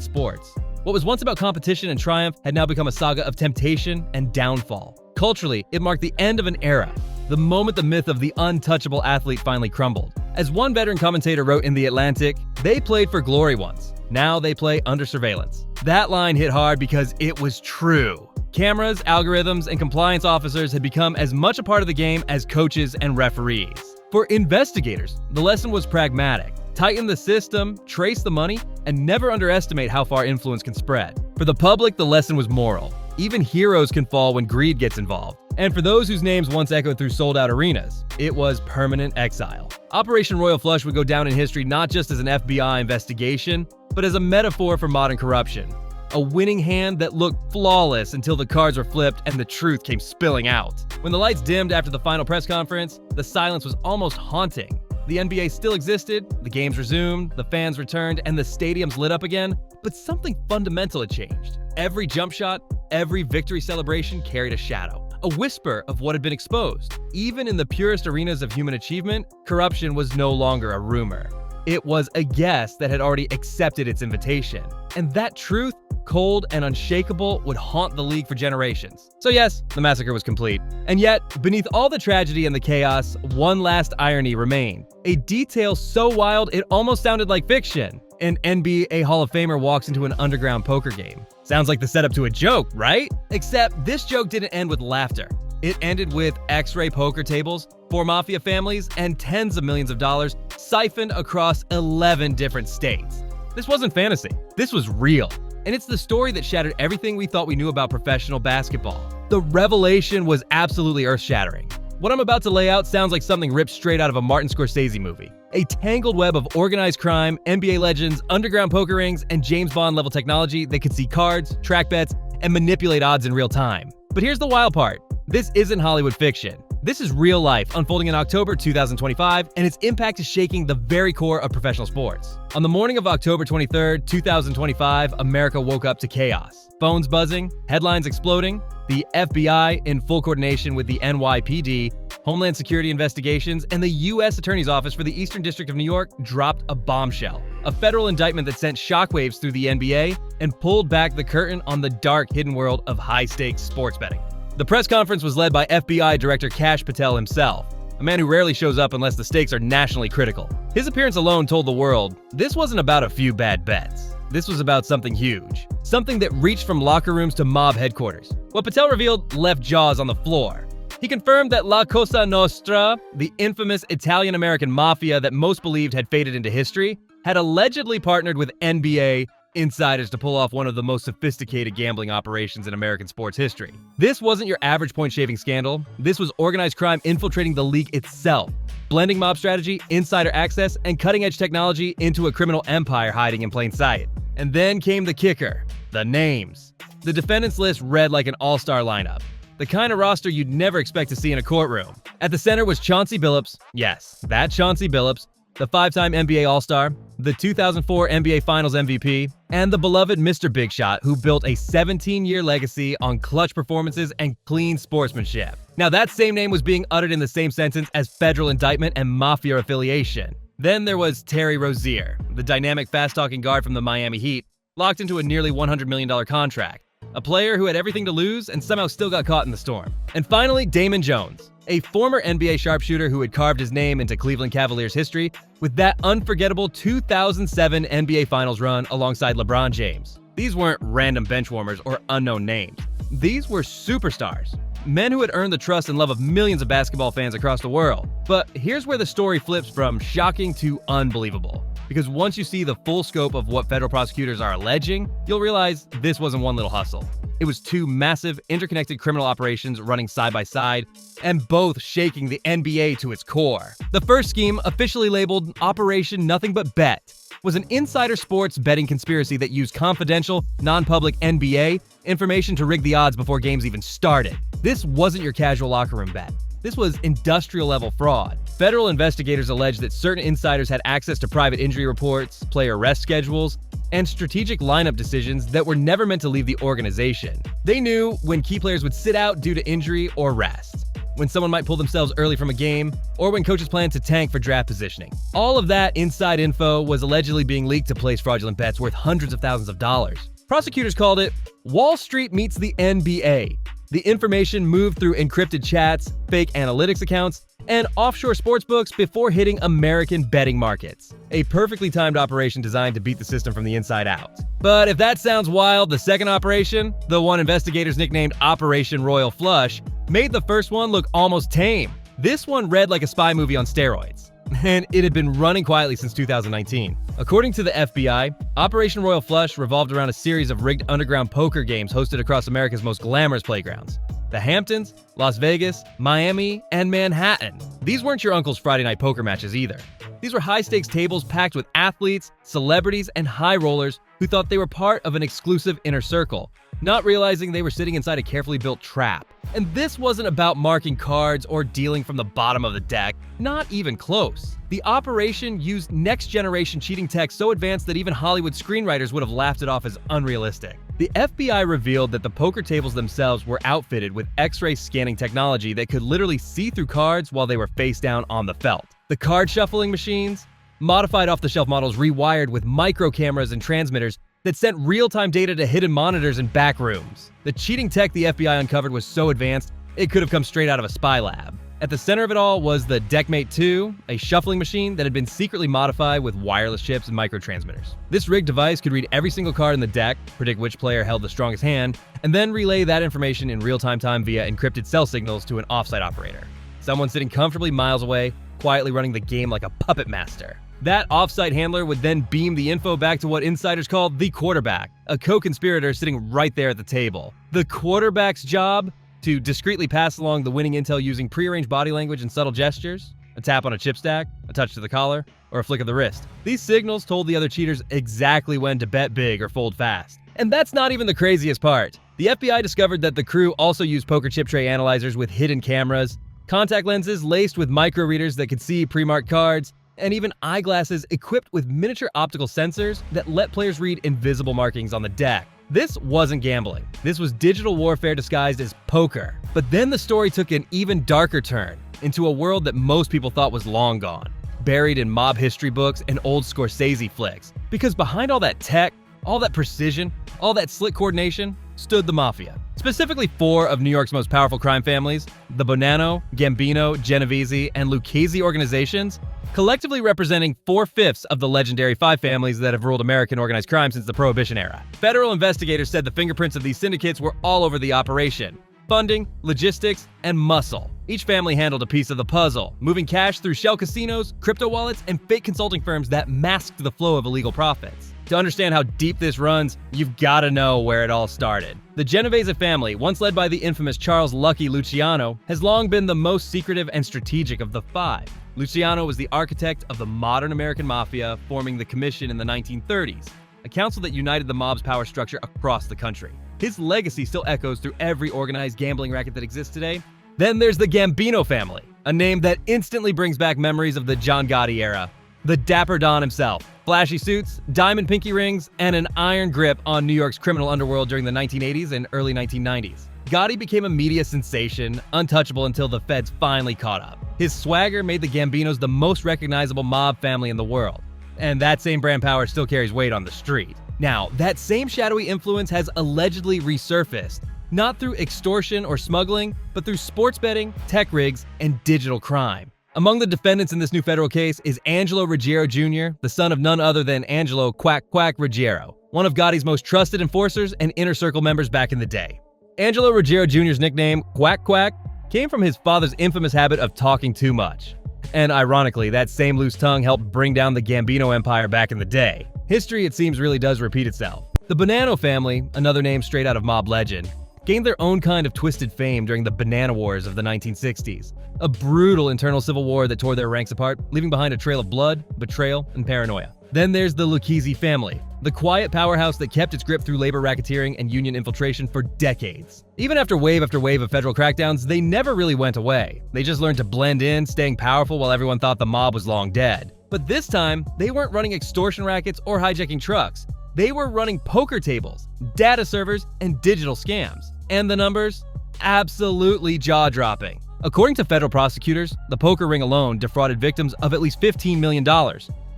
B: sports. What was once about competition and triumph had now become a saga of temptation and downfall. Culturally, it marked the end of an era, the moment the myth of the untouchable athlete finally crumbled. As one veteran commentator wrote in The Atlantic, "They played for glory once. Now they play under surveillance." That line hit hard because it was true. Cameras, algorithms, and compliance officers had become as much a part of the game as coaches and referees. For investigators, the lesson was pragmatic. Tighten the system, trace the money, and never underestimate how far influence can spread. For the public, the lesson was moral. Even heroes can fall when greed gets involved. And for those whose names once echoed through sold-out arenas, it was permanent exile. Operation Royal Flush would go down in history not just as an FBI investigation, but as a metaphor for modern corruption. A winning hand that looked flawless until the cards were flipped and the truth came spilling out. When the lights dimmed after the final press conference, the silence was almost haunting. The NBA still existed, the games resumed, the fans returned, and the stadiums lit up again, but something fundamental had changed. Every jump shot, every victory celebration carried a shadow, a whisper of what had been exposed. Even in the purest arenas of human achievement, corruption was no longer a rumor. It was a guest that had already accepted its invitation. And that truth, cold and unshakable, would haunt the league for generations. So yes, the massacre was complete. And yet, beneath all the tragedy and the chaos, one last irony remained. A detail so wild it almost sounded like fiction. An NBA Hall of Famer walks into an underground poker game. Sounds like the setup to a joke, right? Except this joke didn't end with laughter. It ended with X-ray poker tables, 4 mafia families, and tens of millions of dollars siphoned across 11 different states. This wasn't fantasy. This was real. And it's the story that shattered everything we thought we knew about professional basketball. The revelation was absolutely earth-shattering. What I'm about to lay out sounds like something ripped straight out of a Martin Scorsese movie. A tangled web of organized crime, NBA legends, underground poker rings, and James Bond-level technology that could see cards, track bets, and manipulate odds in real time. But here's the wild part. This isn't Hollywood fiction. This is real life unfolding in October 2025, and its impact is shaking the very core of professional sports. On the morning of October 23rd, 2025, America woke up to chaos. Phones buzzing, headlines exploding, the FBI, in full coordination with the NYPD, Homeland Security Investigations, and the U.S. Attorney's Office for the Eastern District of New York dropped a bombshell. A federal indictment that sent shockwaves through the NBA and pulled back the curtain on the dark, hidden world of high-stakes sports betting. The press conference was led by FBI Director Kash Patel himself, a man who rarely shows up unless the stakes are nationally critical. His appearance alone told the world, this wasn't about a few bad bets. This was about something huge. Something that reached from locker rooms to mob headquarters. What Patel revealed left jaws on the floor. He confirmed that La Cosa Nostra, the infamous Italian-American mafia that most believed had faded into history, had allegedly partnered with NBA insiders to pull off one of the most sophisticated gambling operations in American sports history. This wasn't your average point-shaving scandal. This was organized crime infiltrating the league itself, blending mob strategy, insider access, and cutting-edge technology into a criminal empire hiding in plain sight. And then came the kicker, the names. The defendants list read like an all-star lineup, the kind of roster you'd never expect to see in a courtroom. At the center was Chauncey Billups, yes, that Chauncey Billups, the 5-time NBA All-Star, the 2004 NBA Finals MVP, and the beloved Mr. Big Shot, who built a 17-year legacy on clutch performances and clean sportsmanship. Now, that same name was being uttered in the same sentence as federal indictment and mafia affiliation. Then there was Terry Rozier, the dynamic, fast-talking guard from the Miami Heat, locked into a nearly $100 million contract. A player who had everything to lose and somehow still got caught in the storm. And finally, Damon Jones, a former NBA sharpshooter who had carved his name into Cleveland Cavaliers history with that unforgettable 2007 NBA Finals run alongside LeBron James. These weren't random benchwarmers or unknown names. These were superstars, men who had earned the trust and love of millions of basketball fans across the world. But here's where the story flips from shocking to unbelievable. Because once you see the full scope of what federal prosecutors are alleging, you'll realize this wasn't one little hustle. It was 2 massive, interconnected criminal operations running side by side, and both shaking the NBA to its core. The first scheme, officially labeled Operation Nothing But Bet, was an insider sports betting conspiracy that used confidential, non-public NBA information to rig the odds before games even started. This wasn't your casual locker room bet. This was industrial-level fraud. Federal investigators alleged that certain insiders had access to private injury reports, player arrest schedules, and strategic lineup decisions that were never meant to leave the organization. They knew when key players would sit out due to injury or rest, when someone might pull themselves early from a game, or when coaches plan to tank for draft positioning. All of that inside info was allegedly being leaked to place fraudulent bets worth hundreds of thousands of dollars. Prosecutors called it Wall Street meets the NBA. The information moved through encrypted chats, fake analytics accounts, and offshore sportsbooks before hitting American betting markets. A perfectly timed operation designed to beat the system from the inside out. But if that sounds wild, the second operation, the one investigators nicknamed Operation Royal Flush, made the first one look almost tame. This one read like a spy movie on steroids, and it had been running quietly since 2019. According to the FBI, Operation Royal Flush revolved around a series of rigged underground poker games hosted across America's most glamorous playgrounds: the Hamptons, Las Vegas, Miami, and Manhattan. These weren't your uncle's Friday night poker matches either. These were high-stakes tables packed with athletes, celebrities, and high rollers who thought they were part of an exclusive inner circle, not realizing they were sitting inside a carefully built trap. And this wasn't about marking cards or dealing from the bottom of the deck, not even close. The operation used next-generation cheating tech so advanced that even Hollywood screenwriters would have laughed it off as unrealistic. The FBI revealed that the poker tables themselves were outfitted with X-ray scanning technology that could literally see through cards while they were face down on the felt. The card shuffling machines, modified off-the-shelf models rewired with micro cameras and transmitters that sent real-time data to hidden monitors in back rooms. The cheating tech the FBI uncovered was so advanced, it could have come straight out of a spy lab. At the center of it all was the Deckmate 2, a shuffling machine that had been secretly modified with wireless chips and microtransmitters. This rigged device could read every single card in the deck, predict which player held the strongest hand, and then relay that information in real-time time via encrypted cell signals to an offsite operator. Someone sitting comfortably miles away, quietly running the game like a puppet master. That offsite handler would then beam the info back to what insiders called the quarterback, a co-conspirator sitting right there at the table. The quarterback's job? To discreetly pass along the winning intel using prearranged body language and subtle gestures, a tap on a chip stack, a touch to the collar, or a flick of the wrist. These signals told the other cheaters exactly when to bet big or fold fast. And that's not even the craziest part. The FBI discovered that the crew also used poker chip tray analyzers with hidden cameras, contact lenses laced with micro readers that could see pre-marked cards, and even eyeglasses equipped with miniature optical sensors that let players read invisible markings on the deck. This wasn't gambling. This was digital warfare disguised as poker. But then the story took an even darker turn, into a world that most people thought was long gone, buried in mob history books and old Scorsese flicks. Because behind all that tech, all that precision, all that slick coordination, stood the mafia. Specifically 4 of New York's most powerful crime families, the Bonanno, Gambino, Genovese, and Lucchese organizations, collectively representing 4/5 of the legendary 5 families that have ruled American organized crime since the Prohibition era. Federal investigators said the fingerprints of these syndicates were all over the operation: funding, logistics, and muscle. Each family handled a piece of the puzzle, moving cash through shell casinos, crypto wallets, and fake consulting firms that masked the flow of illegal profits. To understand how deep this runs, you've got to know where it all started. The Genovese family, once led by the infamous Charles Lucky Luciano, has long been the most secretive and strategic of the 5. Luciano was the architect of the modern American mafia, forming the Commission in the 1930s, a council that united the mob's power structure across the country. His legacy still echoes through every organized gambling racket that exists today. Then there's the Gambino family, a name that instantly brings back memories of the John Gotti era. The Dapper Don himself, flashy suits, diamond pinky rings, and an iron grip on New York's criminal underworld during the 1980s and early 1990s. Gotti became a media sensation, untouchable until the feds finally caught up. His swagger made the Gambinos the most recognizable mob family in the world. And that same brand power still carries weight on the street. Now, that same shadowy influence has allegedly resurfaced, not through extortion or smuggling, but through sports betting, tech rigs, and digital crime. Among the defendants in this new federal case is Angelo Ruggiero Jr., the son of none other than Angelo Quack Quack Ruggiero, one of Gotti's most trusted enforcers and inner circle members back in the day. Angelo Ruggiero Jr.'s nickname, Quack Quack, came from his father's infamous habit of talking too much. And ironically, that same loose tongue helped bring down the Gambino empire back in the day. History, it seems, really does repeat itself. The Bonanno family, another name straight out of mob legend, gained their own kind of twisted fame during the Banana Wars of the 1960s, a brutal internal civil war that tore their ranks apart, leaving behind a trail of blood, betrayal, and paranoia. Then there's the Lucchese family, the quiet powerhouse that kept its grip through labor racketeering and union infiltration for decades. Even after wave of federal crackdowns, they never really went away. They just learned to blend in, staying powerful while everyone thought the mob was long dead. But this time, they weren't running extortion rackets or hijacking trucks. They were running poker tables, data servers, and digital scams. And the numbers? Absolutely jaw-dropping. According to federal prosecutors, the poker ring alone defrauded victims of at least $15 million,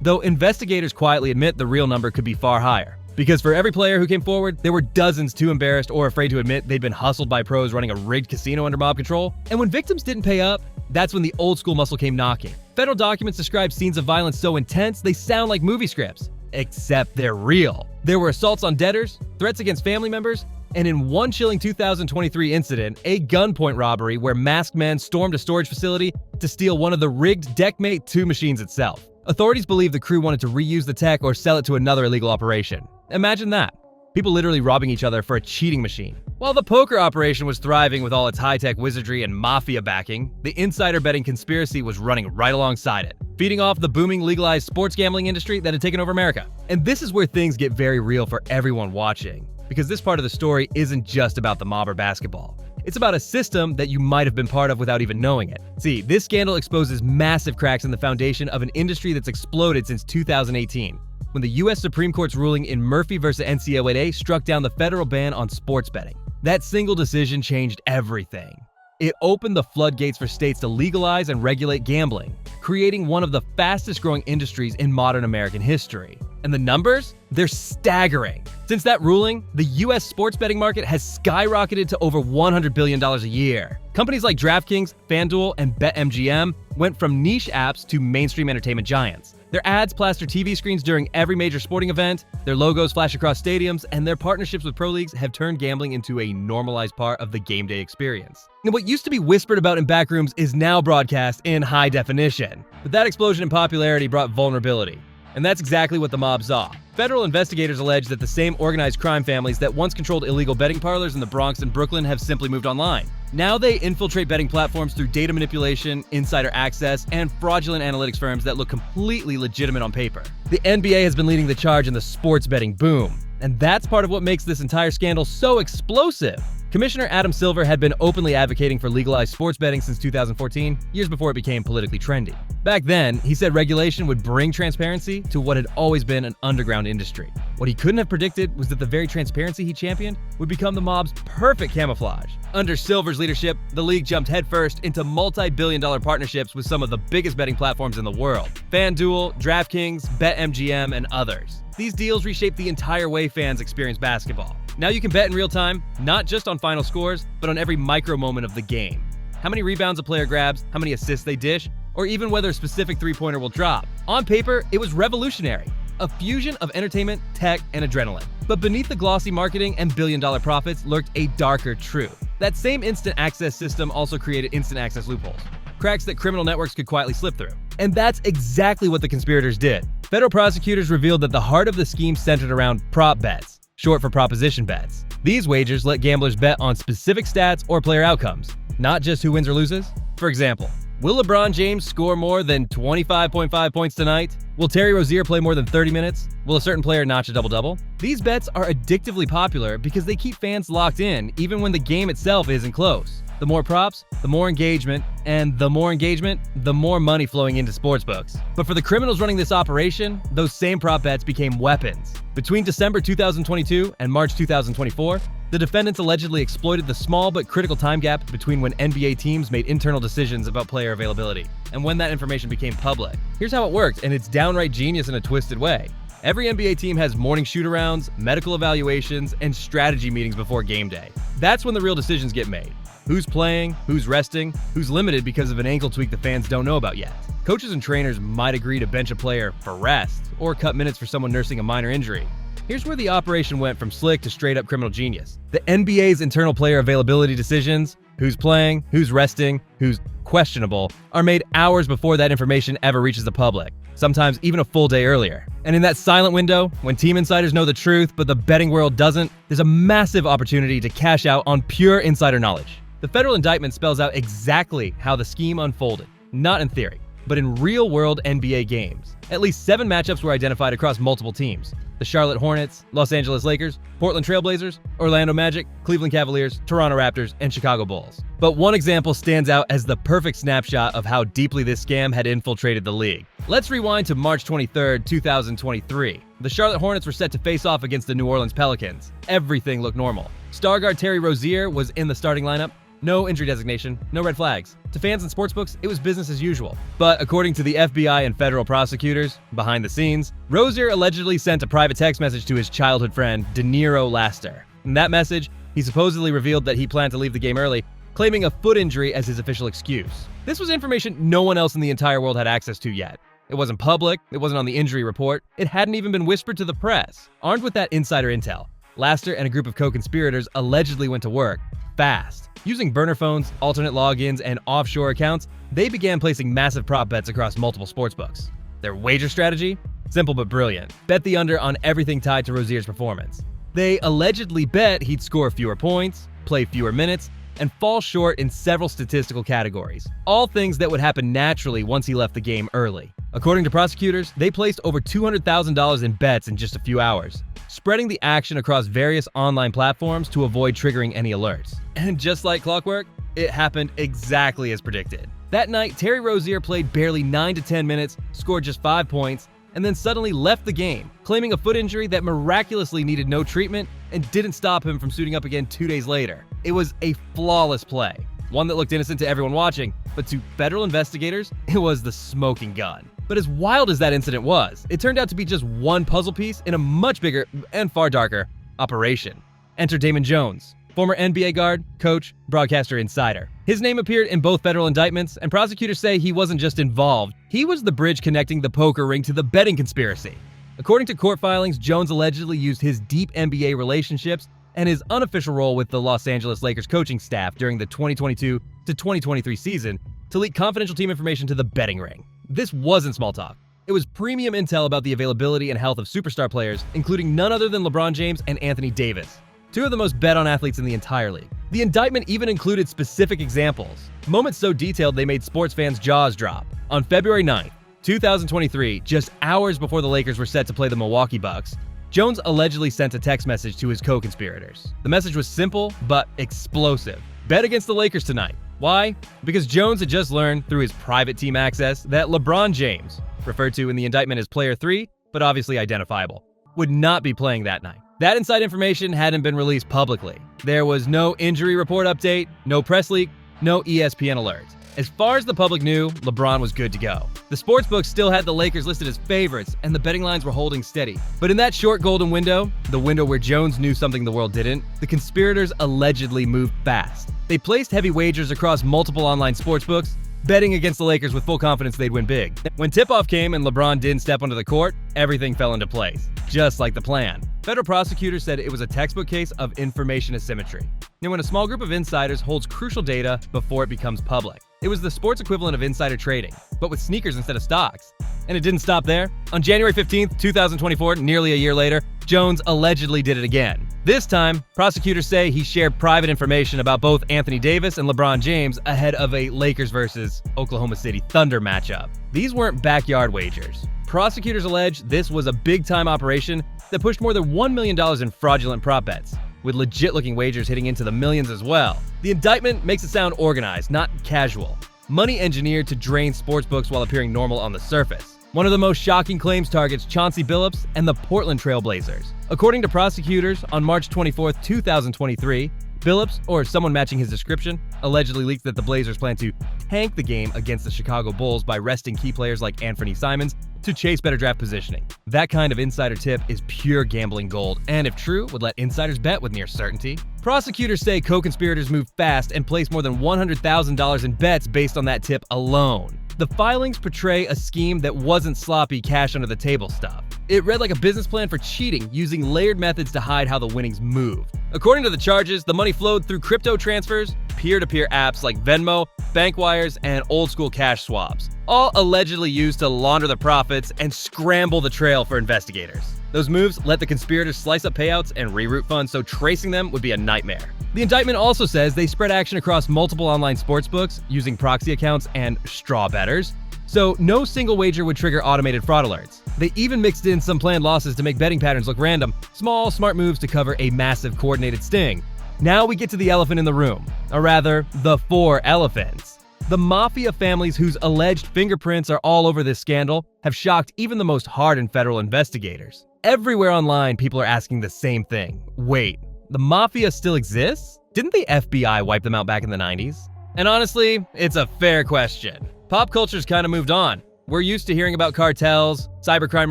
B: though investigators quietly admit the real number could be far higher. Because for every player who came forward, there were dozens too embarrassed or afraid to admit they'd been hustled by pros running a rigged casino under mob control. And when victims didn't pay up, that's when the old school muscle came knocking. Federal documents describe scenes of violence so intense they sound like movie scripts. Except they're real. There were assaults on debtors, threats against family members, and in one chilling 2023 incident, a gunpoint robbery where masked men stormed a storage facility to steal one of the rigged Deckmate 2 machines itself. Authorities believe the crew wanted to reuse the tech or sell it to another illegal operation. Imagine that. People literally robbing each other for a cheating machine. While the poker operation was thriving with all its high-tech wizardry and mafia backing, the insider betting conspiracy was running right alongside it, feeding off the booming legalized sports gambling industry that had taken over America. And this is where things get very real for everyone watching, because this part of the story isn't just about the mob or basketball. It's about a system that you might have been part of without even knowing it. See, this scandal exposes massive cracks in the foundation of an industry that's exploded since 2018. When the U.S. Supreme Court's ruling in Murphy vs. NCAA struck down the federal ban on sports betting. That single decision changed everything. It opened the floodgates for states to legalize and regulate gambling, creating one of the fastest growing industries in modern American history. And the numbers? They're staggering. Since that ruling, the U.S. sports betting market has skyrocketed to over $100 billion a year. Companies like DraftKings, FanDuel, and BetMGM went from niche apps to mainstream entertainment giants. Their ads plaster TV screens during every major sporting event, their logos flash across stadiums, and their partnerships with pro leagues have turned gambling into a normalized part of the game day experience. And what used to be whispered about in backrooms is now broadcast in high definition. But that explosion in popularity brought vulnerability. And that's exactly what the mob saw. Federal investigators allege that the same organized crime families that once controlled illegal betting parlors in the Bronx and Brooklyn have simply moved online. Now they infiltrate betting platforms through data manipulation, insider access, and fraudulent analytics firms that look completely legitimate on paper. The NBA has been leading the charge in the sports betting boom, and that's part of what makes this entire scandal so explosive. Commissioner Adam Silver had been openly advocating for legalized sports betting since 2014, years before it became politically trendy. Back then, he said regulation would bring transparency to what had always been an underground industry. What he couldn't have predicted was that the very transparency he championed would become the mob's perfect camouflage. Under Silver's leadership, the league jumped headfirst into multi-billion-dollar partnerships with some of the biggest betting platforms in the world: FanDuel, DraftKings, BetMGM, and others. These deals reshaped the entire way fans experience basketball. Now you can bet in real time, not just on final scores, but on every micro moment of the game. How many rebounds a player grabs, how many assists they dish, or even whether a specific three-pointer will drop. On paper, it was revolutionary. A fusion of entertainment, tech, and adrenaline. But beneath the glossy marketing and billion-dollar profits lurked a darker truth. That same instant access system also created instant access loopholes. Cracks that criminal networks could quietly slip through. And that's exactly what the conspirators did. Federal prosecutors revealed that the heart of the scheme centered around prop bets, short for proposition bets. These wagers let gamblers bet on specific stats or player outcomes, not just who wins or loses. For example, will LeBron James score more than 25.5 points tonight? Will Terry Rozier play more than 30 minutes? Will a certain player notch a double-double? These bets are addictively popular because they keep fans locked in even when the game itself isn't close. The more props, the more engagement, and the more engagement, the more money flowing into sportsbooks. But for the criminals running this operation, those same prop bets became weapons. Between December 2022 and March 2024, the defendants allegedly exploited the small but critical time gap between when NBA teams made internal decisions about player availability and when that information became public. Here's how it worked, and it's downright genius in a twisted way. Every NBA team has morning shoot-arounds, medical evaluations, and strategy meetings before game day. That's when the real decisions get made. Who's playing, who's resting, who's limited because of an ankle tweak the fans don't know about yet. Coaches and trainers might agree to bench a player for rest or cut minutes for someone nursing a minor injury. Here's where the operation went from slick to straight-up criminal genius. The NBA's internal player availability decisions, who's playing, who's resting, who's questionable, are made hours before that information ever reaches the public, sometimes even a full day earlier. And in that silent window, when team insiders know the truth but the betting world doesn't, there's a massive opportunity to cash out on pure insider knowledge. The federal indictment spells out exactly how the scheme unfolded, not in theory, but in real-world NBA games. At least 7 matchups were identified across multiple teams. The Charlotte Hornets, Los Angeles Lakers, Portland Trail Blazers, Orlando Magic, Cleveland Cavaliers, Toronto Raptors, and Chicago Bulls. But one example stands out as the perfect snapshot of how deeply this scam had infiltrated the league. Let's rewind to March 23, 2023. The Charlotte Hornets were set to face off against the New Orleans Pelicans. Everything looked normal. Star guard Terry Rozier was in the starting lineup. No injury designation, no red flags. To fans and sportsbooks, it was business as usual. But according to the FBI and federal prosecutors, behind the scenes, Rozier allegedly sent a private text message to his childhood friend, De Niro Laster. In that message, he supposedly revealed that he planned to leave the game early, claiming a foot injury as his official excuse. This was information no one else in the entire world had access to yet. It wasn't public, it wasn't on the injury report, it hadn't even been whispered to the press. Armed with that insider intel, Laster and a group of co-conspirators allegedly went to work fast. Using burner phones, alternate logins, and offshore accounts, they began placing massive prop bets across multiple sportsbooks. Their wager strategy? Simple but brilliant. Bet the under on everything tied to Rozier's performance. They allegedly bet he'd score fewer points, play fewer minutes, and fall short in several statistical categories. All things that would happen naturally once he left the game early. According to prosecutors, they placed over $200,000 in bets in just a few hours, spreading the action across various online platforms to avoid triggering any alerts. And just like clockwork, it happened exactly as predicted. That night, Terry Rozier played barely 9 to 10 minutes, scored just 5 points, and then suddenly left the game, claiming a foot injury that miraculously needed no treatment and didn't stop him from suiting up again 2 days later. It was a flawless play, one that looked innocent to everyone watching, but to federal investigators, it was the smoking gun. But as wild as that incident was, it turned out to be just one puzzle piece in a much bigger and far darker operation. Enter Damon Jones, former NBA guard, coach, broadcaster, insider. His name appeared in both federal indictments, and prosecutors say he wasn't just involved, he was the bridge connecting the poker ring to the betting conspiracy. According to court filings, Jones allegedly used his deep NBA relationships and his unofficial role with the Los Angeles Lakers coaching staff during the 2022 to 2023 season to leak confidential team information to the betting ring. This wasn't small talk. It was premium intel about the availability and health of superstar players, including none other than LeBron James and Anthony Davis, two of the most bet-on athletes in the entire league. The indictment even included specific examples, moments so detailed they made sports fans' jaws drop. On February 9th, 2023, just hours before the Lakers were set to play the Milwaukee Bucks, Jones allegedly sent a text message to his co-conspirators. The message was simple but explosive. Bet against the Lakers tonight. Why? Because Jones had just learned through his private team access that LeBron James, referred to in the indictment as Player 3, but obviously identifiable, would not be playing that night. That inside information hadn't been released publicly. There was no injury report update, no press leak, no ESPN alerts. As far as the public knew, LeBron was good to go. The sportsbooks still had the Lakers listed as favorites, and the betting lines were holding steady. But in that short golden window, the window where Jones knew something the world didn't, the conspirators allegedly moved fast. They placed heavy wagers across multiple online sportsbooks, betting against the Lakers with full confidence they'd win big. When tip-off came and LeBron didn't step onto the court, everything fell into place, just like the plan. Federal prosecutors said it was a textbook case of information asymmetry. And when a small group of insiders holds crucial data before it becomes public. It was the sports equivalent of insider trading, but with sneakers instead of stocks. And it didn't stop there. On January 15th, 2024, nearly a year later, Jones allegedly did it again. This time, prosecutors say he shared private information about both Anthony Davis and LeBron James ahead of a Lakers versus Oklahoma City Thunder matchup. These weren't backyard wagers. Prosecutors allege this was a big-time operation that pushed more than $1 million in fraudulent prop bets, with legit-looking wagers hitting into the millions as well. The indictment makes it sound organized, not casual. Money engineered to drain sportsbooks while appearing normal on the surface. One of the most shocking claims targets Chauncey Billups and the Portland Trail Blazers. According to prosecutors, on March 24, 2023, Billups, or someone matching his description, allegedly leaked that the Blazers plan to tank the game against the Chicago Bulls by resting key players like Anthony Simons to chase better draft positioning. That kind of insider tip is pure gambling gold, and if true, would let insiders bet with near certainty. Prosecutors say co-conspirators moved fast and placed more than $100,000 in bets based on that tip alone. The filings portray a scheme that wasn't sloppy cash under the table stuff. It read like a business plan for cheating, using layered methods to hide how the winnings moved. According to the charges, the money flowed through crypto transfers, peer-to-peer apps like Venmo, bank wires, and old-school cash swabs, all allegedly used to launder the profits and scramble the trail for investigators. Those moves let the conspirators slice up payouts and reroute funds, so tracing them would be a nightmare. The indictment also says they spread action across multiple online sportsbooks using proxy accounts and straw bettors, so no single wager would trigger automated fraud alerts. They even mixed in some planned losses to make betting patterns look random, small, smart moves to cover a massive coordinated sting. Now we get to the elephant in the room, or rather, the 4 elephants. The mafia families whose alleged fingerprints are all over this scandal have shocked even the most hardened federal investigators. Everywhere online, people are asking the same thing. Wait, the mafia still exists? Didn't the FBI wipe them out back in the 90s? And honestly, it's a fair question. Pop culture's kind of moved on. We're used to hearing about cartels, cybercrime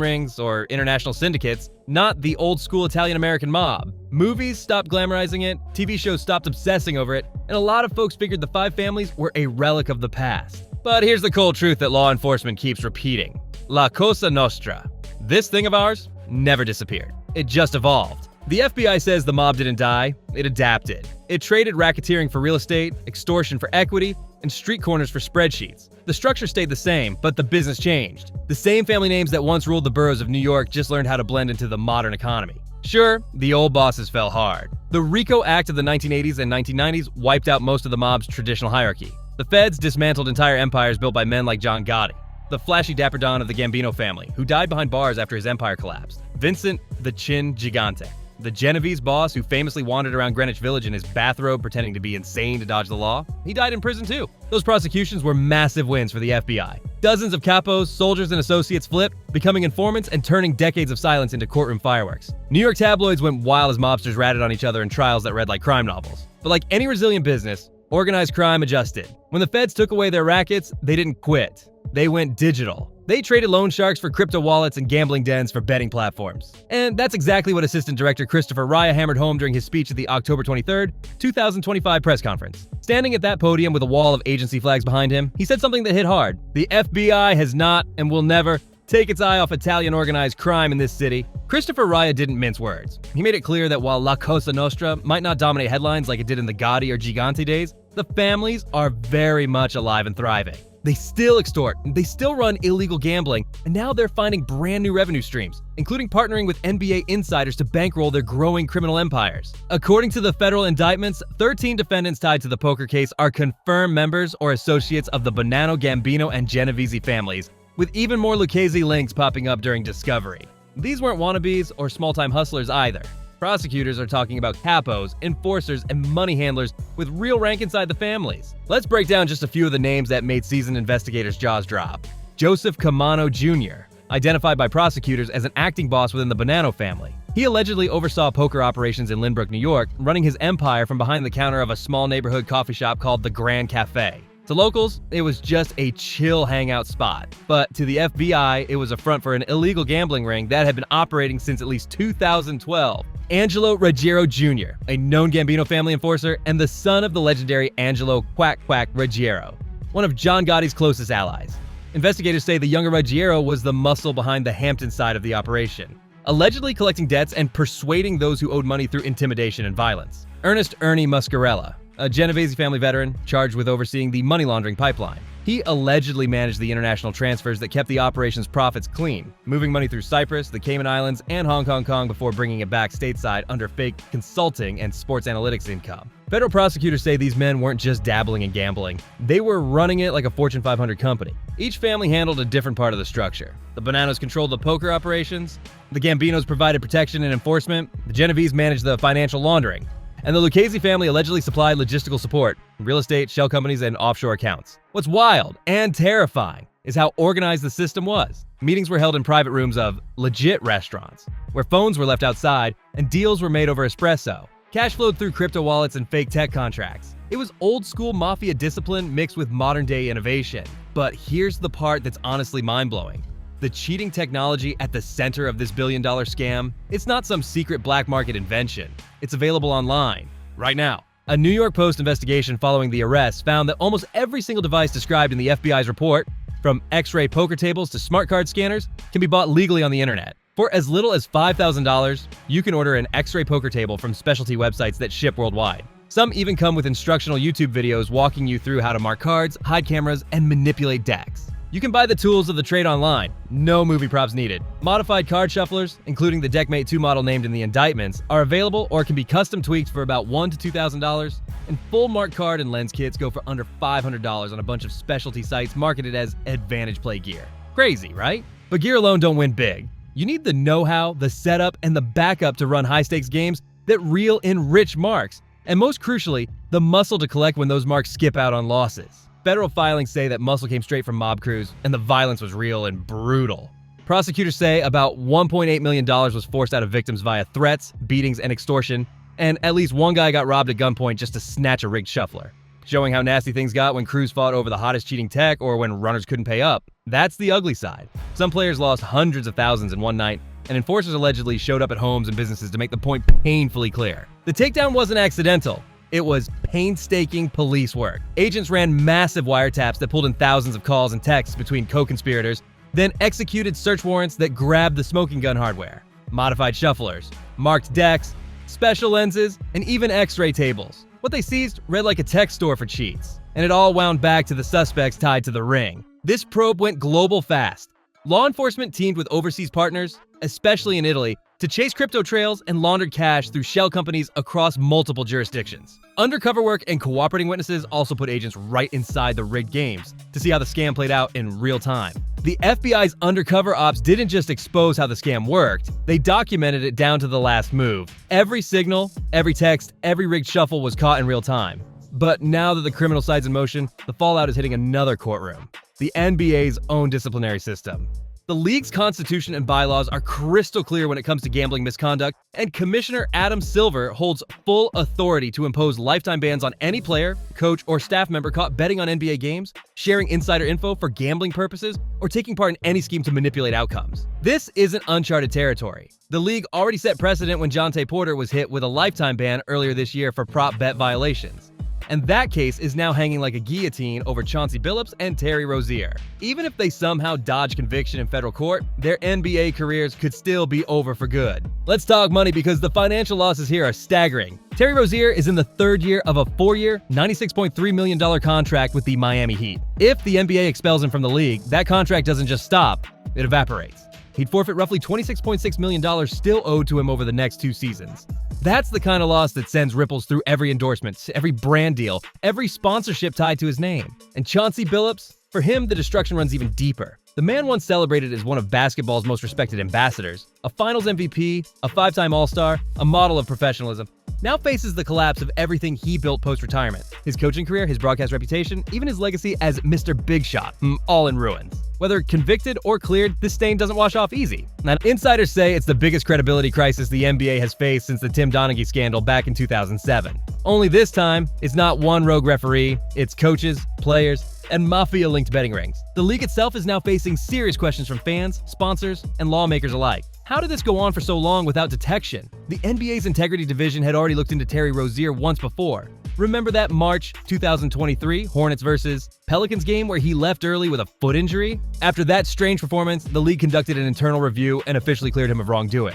B: rings, or international syndicates, not the old-school Italian-American mob. Movies stopped glamorizing it, TV shows stopped obsessing over it, and a lot of folks figured the 5 families were a relic of the past. But here's the cold truth that law enforcement keeps repeating. La Cosa Nostra. This thing of ours never disappeared. It just evolved. The FBI says the mob didn't die, it adapted. It traded racketeering for real estate, extortion for equity, and street corners for spreadsheets. The structure stayed the same, but the business changed. The same family names that once ruled the boroughs of New York just learned how to blend into the modern economy. Sure, the old bosses fell hard. The RICO Act of the 1980s and 1990s wiped out most of the mob's traditional hierarchy. The feds dismantled entire empires built by men like John Gotti, the flashy dapper don of the Gambino family, who died behind bars after his empire collapsed. Vincent the Chin Gigante, the Genovese boss who famously wandered around Greenwich Village in his bathrobe pretending to be insane to dodge the law. He died in prison too. Those prosecutions were massive wins for the FBI. Dozens of capos, soldiers, and associates flipped, becoming informants and turning decades of silence into courtroom fireworks. New York tabloids went wild as mobsters ratted on each other in trials that read like crime novels. But like any resilient business, organized crime adjusted. When the feds took away their rackets, they didn't quit. They went digital. They traded loan sharks for crypto wallets and gambling dens for betting platforms. And that's exactly what Assistant Director Christopher Raya hammered home during his speech at the October 23rd, 2025 press conference. Standing at that podium with a wall of agency flags behind him, he said something that hit hard. The FBI has not and will never take its eye off Italian organized crime in this city. Christopher Raya didn't mince words. He made it clear that while La Cosa Nostra might not dominate headlines like it did in the Gotti or Gigante days, the families are very much alive and thriving. They still extort, they still run illegal gambling, and now they're finding brand new revenue streams, including partnering with NBA insiders to bankroll their growing criminal empires. According to the federal indictments, 13 defendants tied to the poker case are confirmed members or associates of the Bonanno, Gambino, and Genovese families, with even more Lucchese links popping up during discovery. These weren't wannabes or small-time hustlers either. Prosecutors are talking about capos, enforcers, and money handlers with real rank inside the families. Let's break down just a few of the names that made seasoned investigators' jaws drop. Joseph Camano Jr., identified by prosecutors as an acting boss within the Bonanno family. He allegedly oversaw poker operations in Lynbrook, New York, running his empire from behind the counter of a small neighborhood coffee shop called the Grand Cafe. To locals, it was just a chill hangout spot. But to the FBI, it was a front for an illegal gambling ring that had been operating since at least 2012. Angelo Ruggiero Jr., a known Gambino family enforcer and the son of the legendary Angelo Quack Quack Ruggiero, one of John Gotti's closest allies. Investigators say the younger Ruggiero was the muscle behind the Hampton side of the operation, allegedly collecting debts and persuading those who owed money through intimidation and violence. Ernest Ernie Muscarella, a Genovese family veteran charged with overseeing the money laundering pipeline. He allegedly managed the international transfers that kept the operation's profits clean, moving money through Cyprus, the Cayman Islands, and Hong Kong before bringing it back stateside under fake consulting and sports analytics income. Federal prosecutors say these men weren't just dabbling in gambling. They were running it like a Fortune 500 company. Each family handled a different part of the structure. The Bonannos controlled the poker operations, the Gambinos provided protection and enforcement, the Genovese managed the financial laundering, and the Lucchese family allegedly supplied logistical support, real estate, shell companies, and offshore accounts. What's wild and terrifying is how organized the system was. Meetings were held in private rooms of legit restaurants, where phones were left outside and deals were made over espresso. Cash flowed through crypto wallets and fake tech contracts. It was old-school mafia discipline mixed with modern-day innovation. But here's the part that's honestly mind-blowing. The cheating technology at the center of this billion-dollar scam, it's not some secret black market invention. It's available online, right now. A New York Post investigation following the arrests found that almost every single device described in the FBI's report, from X-ray poker tables to smart card scanners, can be bought legally on the internet. For as little as $5,000, you can order an X-ray poker table from specialty websites that ship worldwide. Some even come with instructional YouTube videos walking you through how to mark cards, hide cameras, and manipulate decks. You can buy the tools of the trade online, no movie props needed. Modified card shufflers, including the Deckmate 2 model named in the indictments, are available or can be custom tweaked for about $1,000 to $2,000, and full mark card and lens kits go for under $500 on a bunch of specialty sites marketed as Advantage Play gear. Crazy, right? But gear alone don't win big. You need the know-how, the setup, and the backup to run high-stakes games that reel in rich marks, and most crucially, the muscle to collect when those marks skip out on losses. Federal filings say that muscle came straight from mob crews, and the violence was real and brutal. Prosecutors say about $1.8 million was forced out of victims via threats, beatings, and extortion, and at least one guy got robbed at gunpoint just to snatch a rigged shuffler. Showing how nasty things got when crews fought over the hottest cheating tech or when runners couldn't pay up. That's the ugly side. Some players lost hundreds of thousands in one night, and enforcers allegedly showed up at homes and businesses to make the point painfully clear. The takedown wasn't accidental. It was painstaking police work. Agents ran massive wiretaps that pulled in thousands of calls and texts between co-conspirators, then executed search warrants that grabbed the smoking gun hardware, modified shufflers, marked decks, special lenses, and even x-ray tables. What they seized read like a tech store for cheats, and it all wound back to the suspects tied to the ring. This probe went global fast. Law enforcement teamed with overseas partners, especially in Italy, to chase crypto trails and laundered cash through shell companies across multiple jurisdictions. Undercover work and cooperating witnesses also put agents right inside the rigged games to see how the scam played out in real time. The FBI's undercover ops didn't just expose how the scam worked, they documented it down to the last move. Every signal, every text, every rigged shuffle was caught in real time. But now that the criminal side's in motion, the fallout is hitting another courtroom, the NBA's own disciplinary system. The league's constitution and bylaws are crystal clear when it comes to gambling misconduct, and Commissioner Adam Silver holds full authority to impose lifetime bans on any player, coach, or staff member caught betting on NBA games, sharing insider info for gambling purposes, or taking part in any scheme to manipulate outcomes. This isn't uncharted territory. The league already set precedent when Jonte Porter was hit with a lifetime ban earlier this year for prop bet violations. And that case is now hanging like a guillotine over Chauncey Billups and Terry Rozier. Even if they somehow dodge conviction in federal court, their NBA careers could still be over for good. Let's talk money because the financial losses here are staggering. Terry Rozier is in the third year of a 4-year, $96.3 million contract with the Miami Heat. If the NBA expels him from the league, that contract doesn't just stop, it evaporates. He'd forfeit roughly $26.6 million still owed to him over the next 2 seasons. That's the kind of loss that sends ripples through every endorsement, every brand deal, every sponsorship tied to his name. And Chauncey Billups? For him, the destruction runs even deeper. The man once celebrated as one of basketball's most respected ambassadors, a finals MVP, a 5-time All-Star, a model of professionalism, now faces the collapse of everything he built post-retirement. His coaching career, his broadcast reputation, even his legacy as Mr. Big Shot, all in ruins. Whether convicted or cleared, this stain doesn't wash off easy. Now, insiders say it's the biggest credibility crisis the NBA has faced since the Tim Donaghy scandal back in 2007. Only this time, it's not one rogue referee, it's coaches, players, and mafia-linked betting rings. The league itself is now facing serious questions from fans, sponsors, and lawmakers alike. How did this go on for so long without detection? The NBA's Integrity Division had already looked into Terry Rozier once before. Remember that March 2023 Hornets versus Pelicans game where he left early with a foot injury? After that strange performance, the league conducted an internal review and officially cleared him of wrongdoing.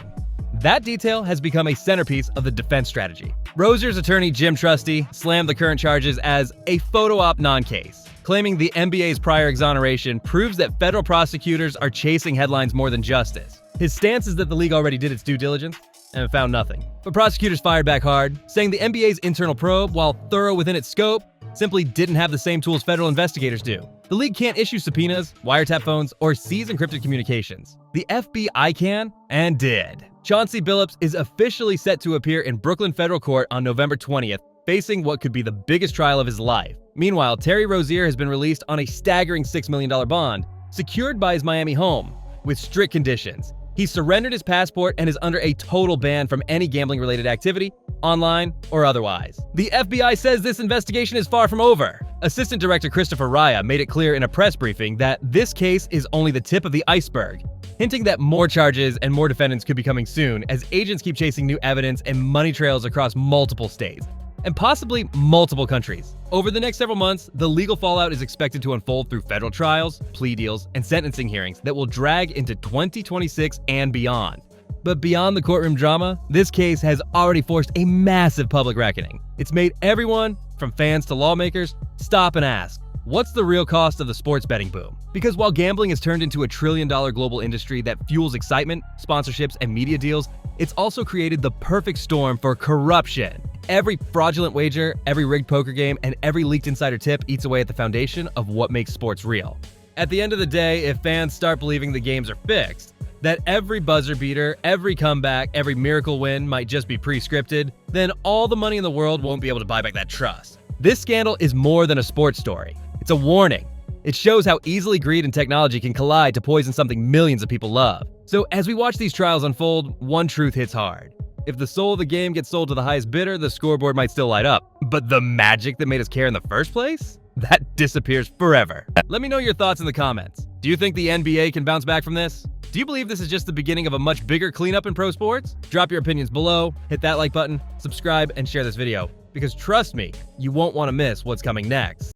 B: That detail has become a centerpiece of the defense strategy. Rozier's attorney Jim Trusty slammed the current charges as a photo op non-case, claiming the NBA's prior exoneration proves that federal prosecutors are chasing headlines more than justice. His stance is that the league already did its due diligence and found nothing. But prosecutors fired back hard, saying the NBA's internal probe, while thorough within its scope, simply didn't have the same tools federal investigators do. The league can't issue subpoenas, wiretap phones, or seize encrypted communications. The FBI can, and did. Chauncey Billups is officially set to appear in Brooklyn federal court on November 20th, facing what could be the biggest trial of his life. Meanwhile, Terry Rozier has been released on a staggering $6 million bond, secured by his Miami home, with strict conditions. He surrendered his passport and is under a total ban from any gambling-related activity, online or otherwise. The FBI says this investigation is far from over. Assistant Director Christopher Raya made it clear in a press briefing that this case is only the tip of the iceberg, hinting that more charges and more defendants could be coming soon as agents keep chasing new evidence and money trails across multiple states, and possibly multiple countries. Over the next several months, the legal fallout is expected to unfold through federal trials, plea deals, and sentencing hearings that will drag into 2026 and beyond. But beyond the courtroom drama, this case has already forced a massive public reckoning. It's made everyone, from fans to lawmakers, stop and ask, what's the real cost of the sports betting boom? Because while gambling has turned into a $1 trillion global industry that fuels excitement, sponsorships, and media deals, it's also created the perfect storm for corruption. Every fraudulent wager, every rigged poker game, and every leaked insider tip eats away at the foundation of what makes sports real. At the end of the day, if fans start believing the games are fixed, that every buzzer beater, every comeback, every miracle win might just be pre-scripted, then all the money in the world won't be able to buy back that trust. This scandal is more than a sports story. It's a warning. It shows how easily greed and technology can collide to poison something millions of people love. So as we watch these trials unfold, one truth hits hard. If the soul of the game gets sold to the highest bidder, the scoreboard might still light up. But the magic that made us care in the first place? That disappears forever. Let me know your thoughts in the comments. Do you think the NBA can bounce back from this? Do you believe this is just the beginning of a much bigger cleanup in pro sports? Drop your opinions below, hit that like button, subscribe, and share this video. Because trust me, you won't want to miss what's coming next.